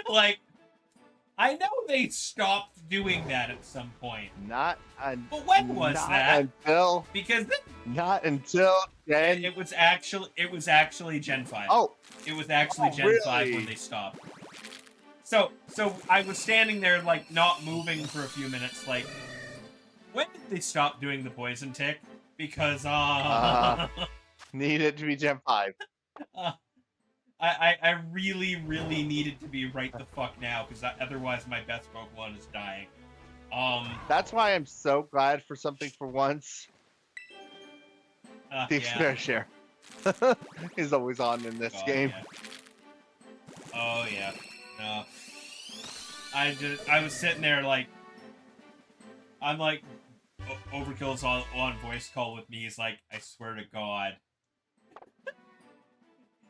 Like, I know they stopped doing that at some point. But when was that? Because not until Gen. It was actually Gen 5. Oh, it was actually Gen really? 5 when they stopped. So I was standing there, like, not moving for a few minutes, like, when did they stop doing the poison tick? Because, need it to be Gen 5. I really, really needed to be right the fuck now, because otherwise my best Pokemon is dying. That's why I'm so glad for something for once. The Expert Share is always on in this game. Yeah. Oh, yeah. No. I was sitting there, like, I'm like, Overkill's on voice call with me. He's like, I swear to God,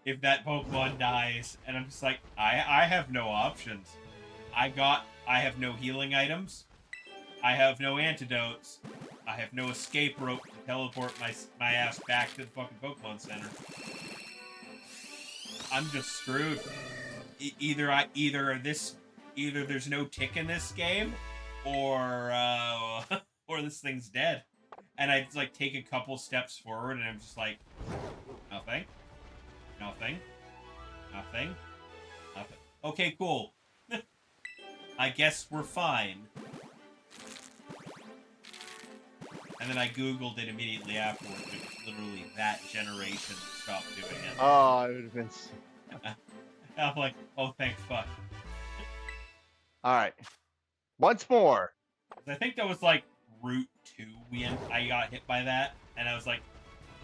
if that Pokemon dies, and I'm just like, I have no options. I have no healing items. I have no antidotes. I have no escape rope to teleport my ass back to the fucking Pokemon Center. I'm just screwed. Either there's no tick in this game, or this thing's dead. And I like take a couple steps forward, and I'm just like, nothing. Okay, cool. I guess we're fine. And then I Googled it immediately afterwards. It was literally that generation that stopped doing it. Oh, I would have been... I'm like, oh, thank fuck. Alright. Once more. I think that was like Route 2. I got hit by that, and I was like,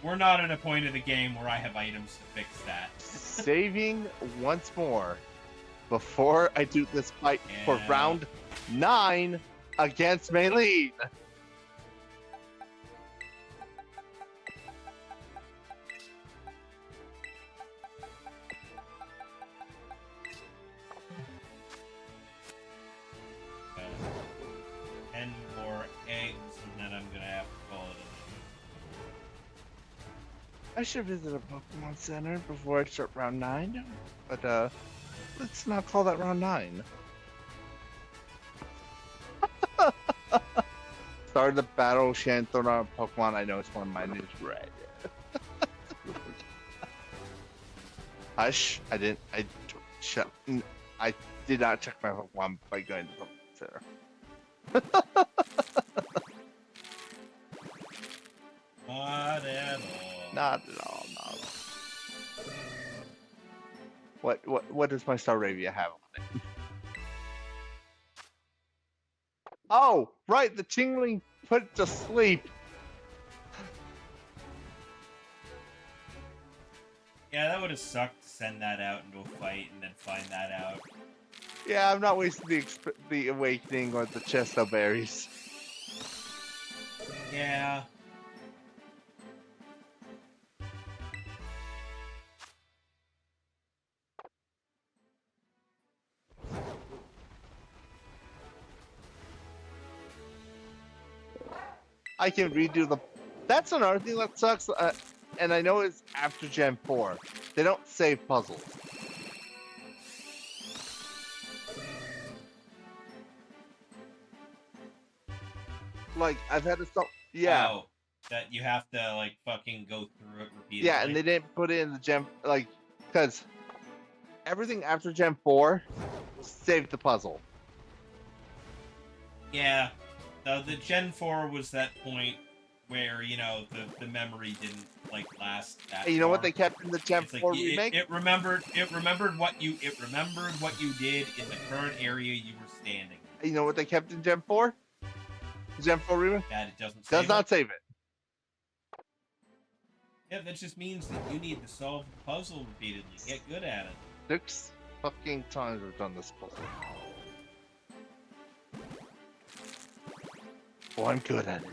we're not at a point of the game where I have items to fix that. Saving once more before I do this fight for round 9 against Maylene. I should visit a Pokemon Center before I start round 9, but let's not call that round 9. Started the battle, Shan thrown out a Pokemon. I know it's one of mine is red. Hush! I did not check my Pokemon by going to the Pokemon Center. Not at all. Not at all, What does my Staravia have on it? Oh, right, the Tingling put it to sleep. Yeah, that would have sucked to send that out into a fight and then find that out. Yeah, I'm not wasting the Awakening or the Chesto Berries. Yeah. I can redo the... That's another thing that sucks, and I know it's after Gen 4. They don't save puzzles. Like, I've had to stop... Yeah. Oh, that you have to, like, fucking go through it repeatedly. Yeah, and they didn't put it in the Gen... Like, because everything after Gen 4 saved the puzzle. Yeah. The Gen 4 was that point where, you know, the memory didn't, like, last that You know far. what they kept in the Gen 4 remake? It remembered what you did in the current area you were standing in. You know what they kept in Gen 4? Gen 4 remake? That it doesn't save Does not save it. Yeah, that just means that you need to solve the puzzle repeatedly. Get good at it. 6 fucking times I've done this puzzle. Oh, I'm good at it.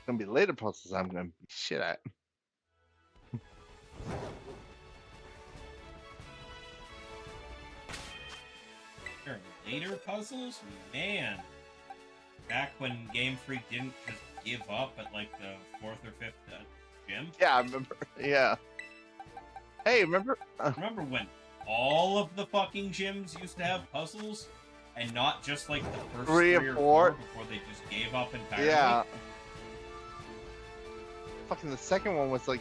Gonna be later puzzles I'm gonna be shit at. There are later puzzles? Man. Back when Game Freak didn't just give up at like the 4th or 5th gym? Yeah, I remember. Yeah. Hey, remember? Remember when all of the fucking gyms used to have puzzles? And not just like the first 3 or 4 before they just gave up entirely? Yeah. Fucking the second one was like,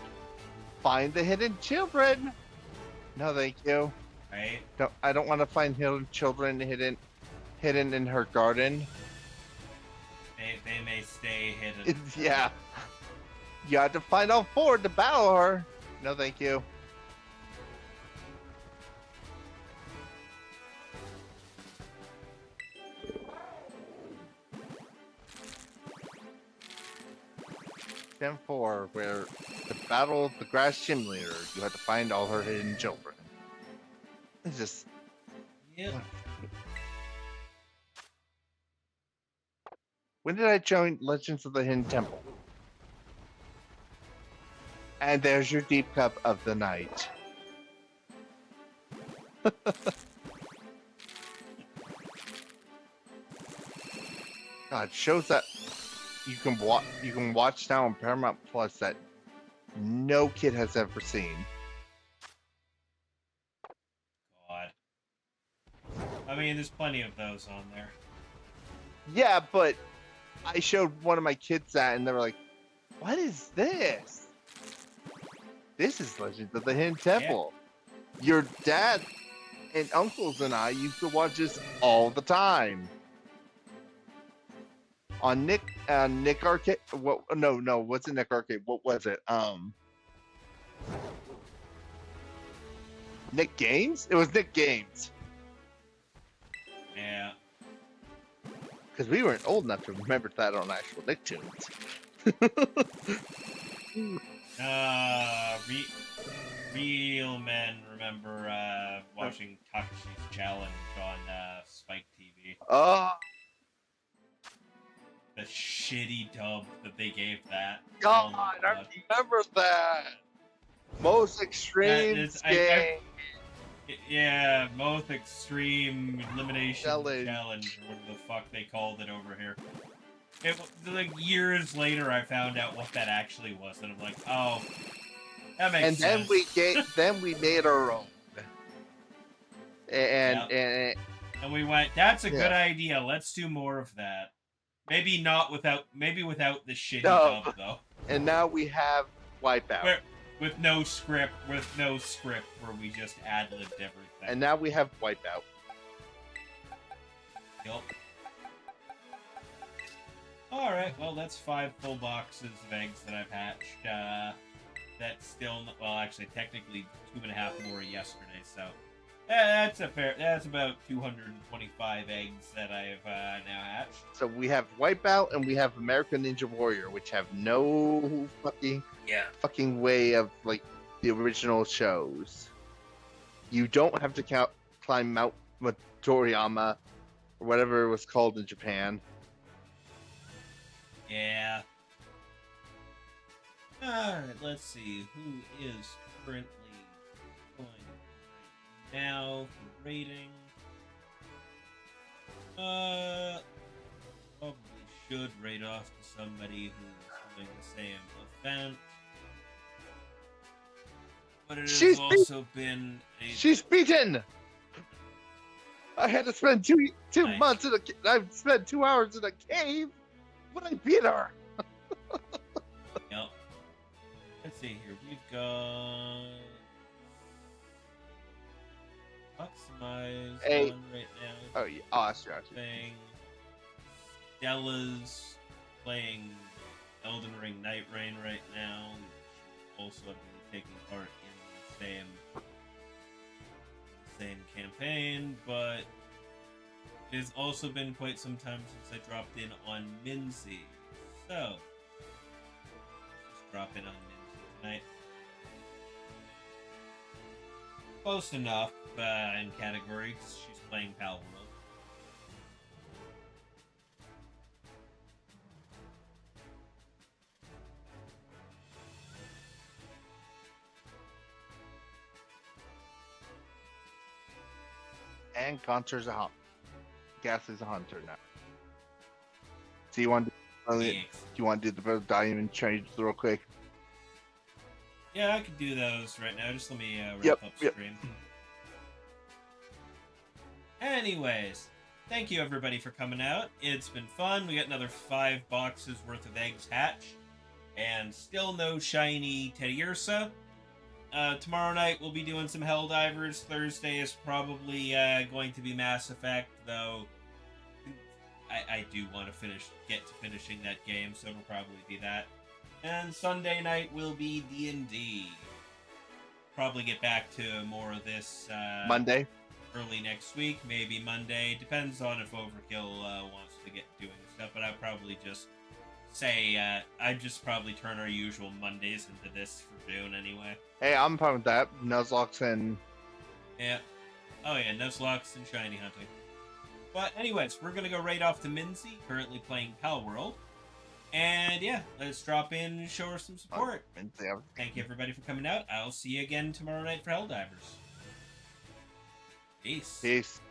find the hidden children. No, thank you. Right? I don't want to find hidden children hidden in her garden. They may stay hidden. Yeah. You have to find all 4 to battle her. No, thank you. Gen 4, where the battle of the grass gym leader, you have to find all her hidden children. It's just... Yep. When did I join Legends of the Hidden Temple? And there's your deep cup of the night. God, shows that you can watch now on Paramount Plus that no kid has ever seen. God. I mean, there's plenty of those on there. Yeah, but I showed one of my kids that, and they were like, "What is this? This is Legends of the Hidden Temple." Yeah. Your dad and uncles and I used to watch this all the time. On Nick Arcade. What? No. What's in Nick Arcade? What was it? Nick Games? It was Nick Games. Yeah. Because we weren't old enough to remember that on actual Nicktoons. Real men remember watching Takashi's Challenge on Spike TV. Oh. The shitty dub that they gave that. God, I remember that. Most extreme game. Yeah, most extreme elimination challenge, or whatever the fuck they called it over here. It like years later, I found out what that actually was, and I'm like, oh, that makes sense. And then we made our own. And we went, that's a good idea. Let's do more of that. Maybe without the shitty dub though. And now we have Wipeout. With no script, where we just ad-libbed everything. And now we have Wipeout. Yep. Alright, well that's 5 full boxes of eggs that I've hatched. That's still, well actually technically 2.5 more yesterday, so... that's about 225 eggs that I've now hatched. So we have Wipeout and we have American Ninja Warrior, which have no fucking way of like the original shows. You don't have to climb Mount Toriyama or whatever it was called in Japan. Yeah. Alright, let's see. Who is currently going now for rating? Probably should rate off to somebody who's doing the same event. But it has also been a... She's beaten! I had to spend two months in a... I've spent 2 hours in a cave, but I beat her! Yep. Let's see here. We've got... Maximize on right now. Oh, yeah. Oh, that's right. Thing. Stella's playing Elden Ring Night Rain right now. Also, I've been taking part in the same campaign, but it has also been quite some time since I dropped in on Minzy. So, let's just drop in on Minzy tonight. Close enough in category, because she's playing Pal World. And Gunter's a hunter. Gas is a hunter now. So you want to do the diamond change real quick? Yeah, I could do those right now. Just let me wrap up stream. Anyways, thank you everybody for coming out. It's been fun. We got another 5 boxes worth of eggs hatched. And still no shiny Teddiursa. Tomorrow night we'll be doing some Helldivers. Thursday is probably going to be Mass Effect, though I do want to get to finishing that game, so it'll probably be that. And Sunday night will be D&D. Probably get back to more of this Monday? Early next week, maybe Monday. Depends on if Overkill wants to get doing stuff, but I'll probably just say, I'd just probably turn our usual Mondays into this for June anyway. Hey, I'm fine with that. Nuzlocke and... Yeah. Oh yeah, Nuzlocke and Shiny Hunting. But anyways, we're gonna go right off to Minzy, currently playing Pal World. And yeah, let's drop in and show her some support. Thank you everybody for coming out. I'll see you again tomorrow night for Helldivers. Peace. Peace.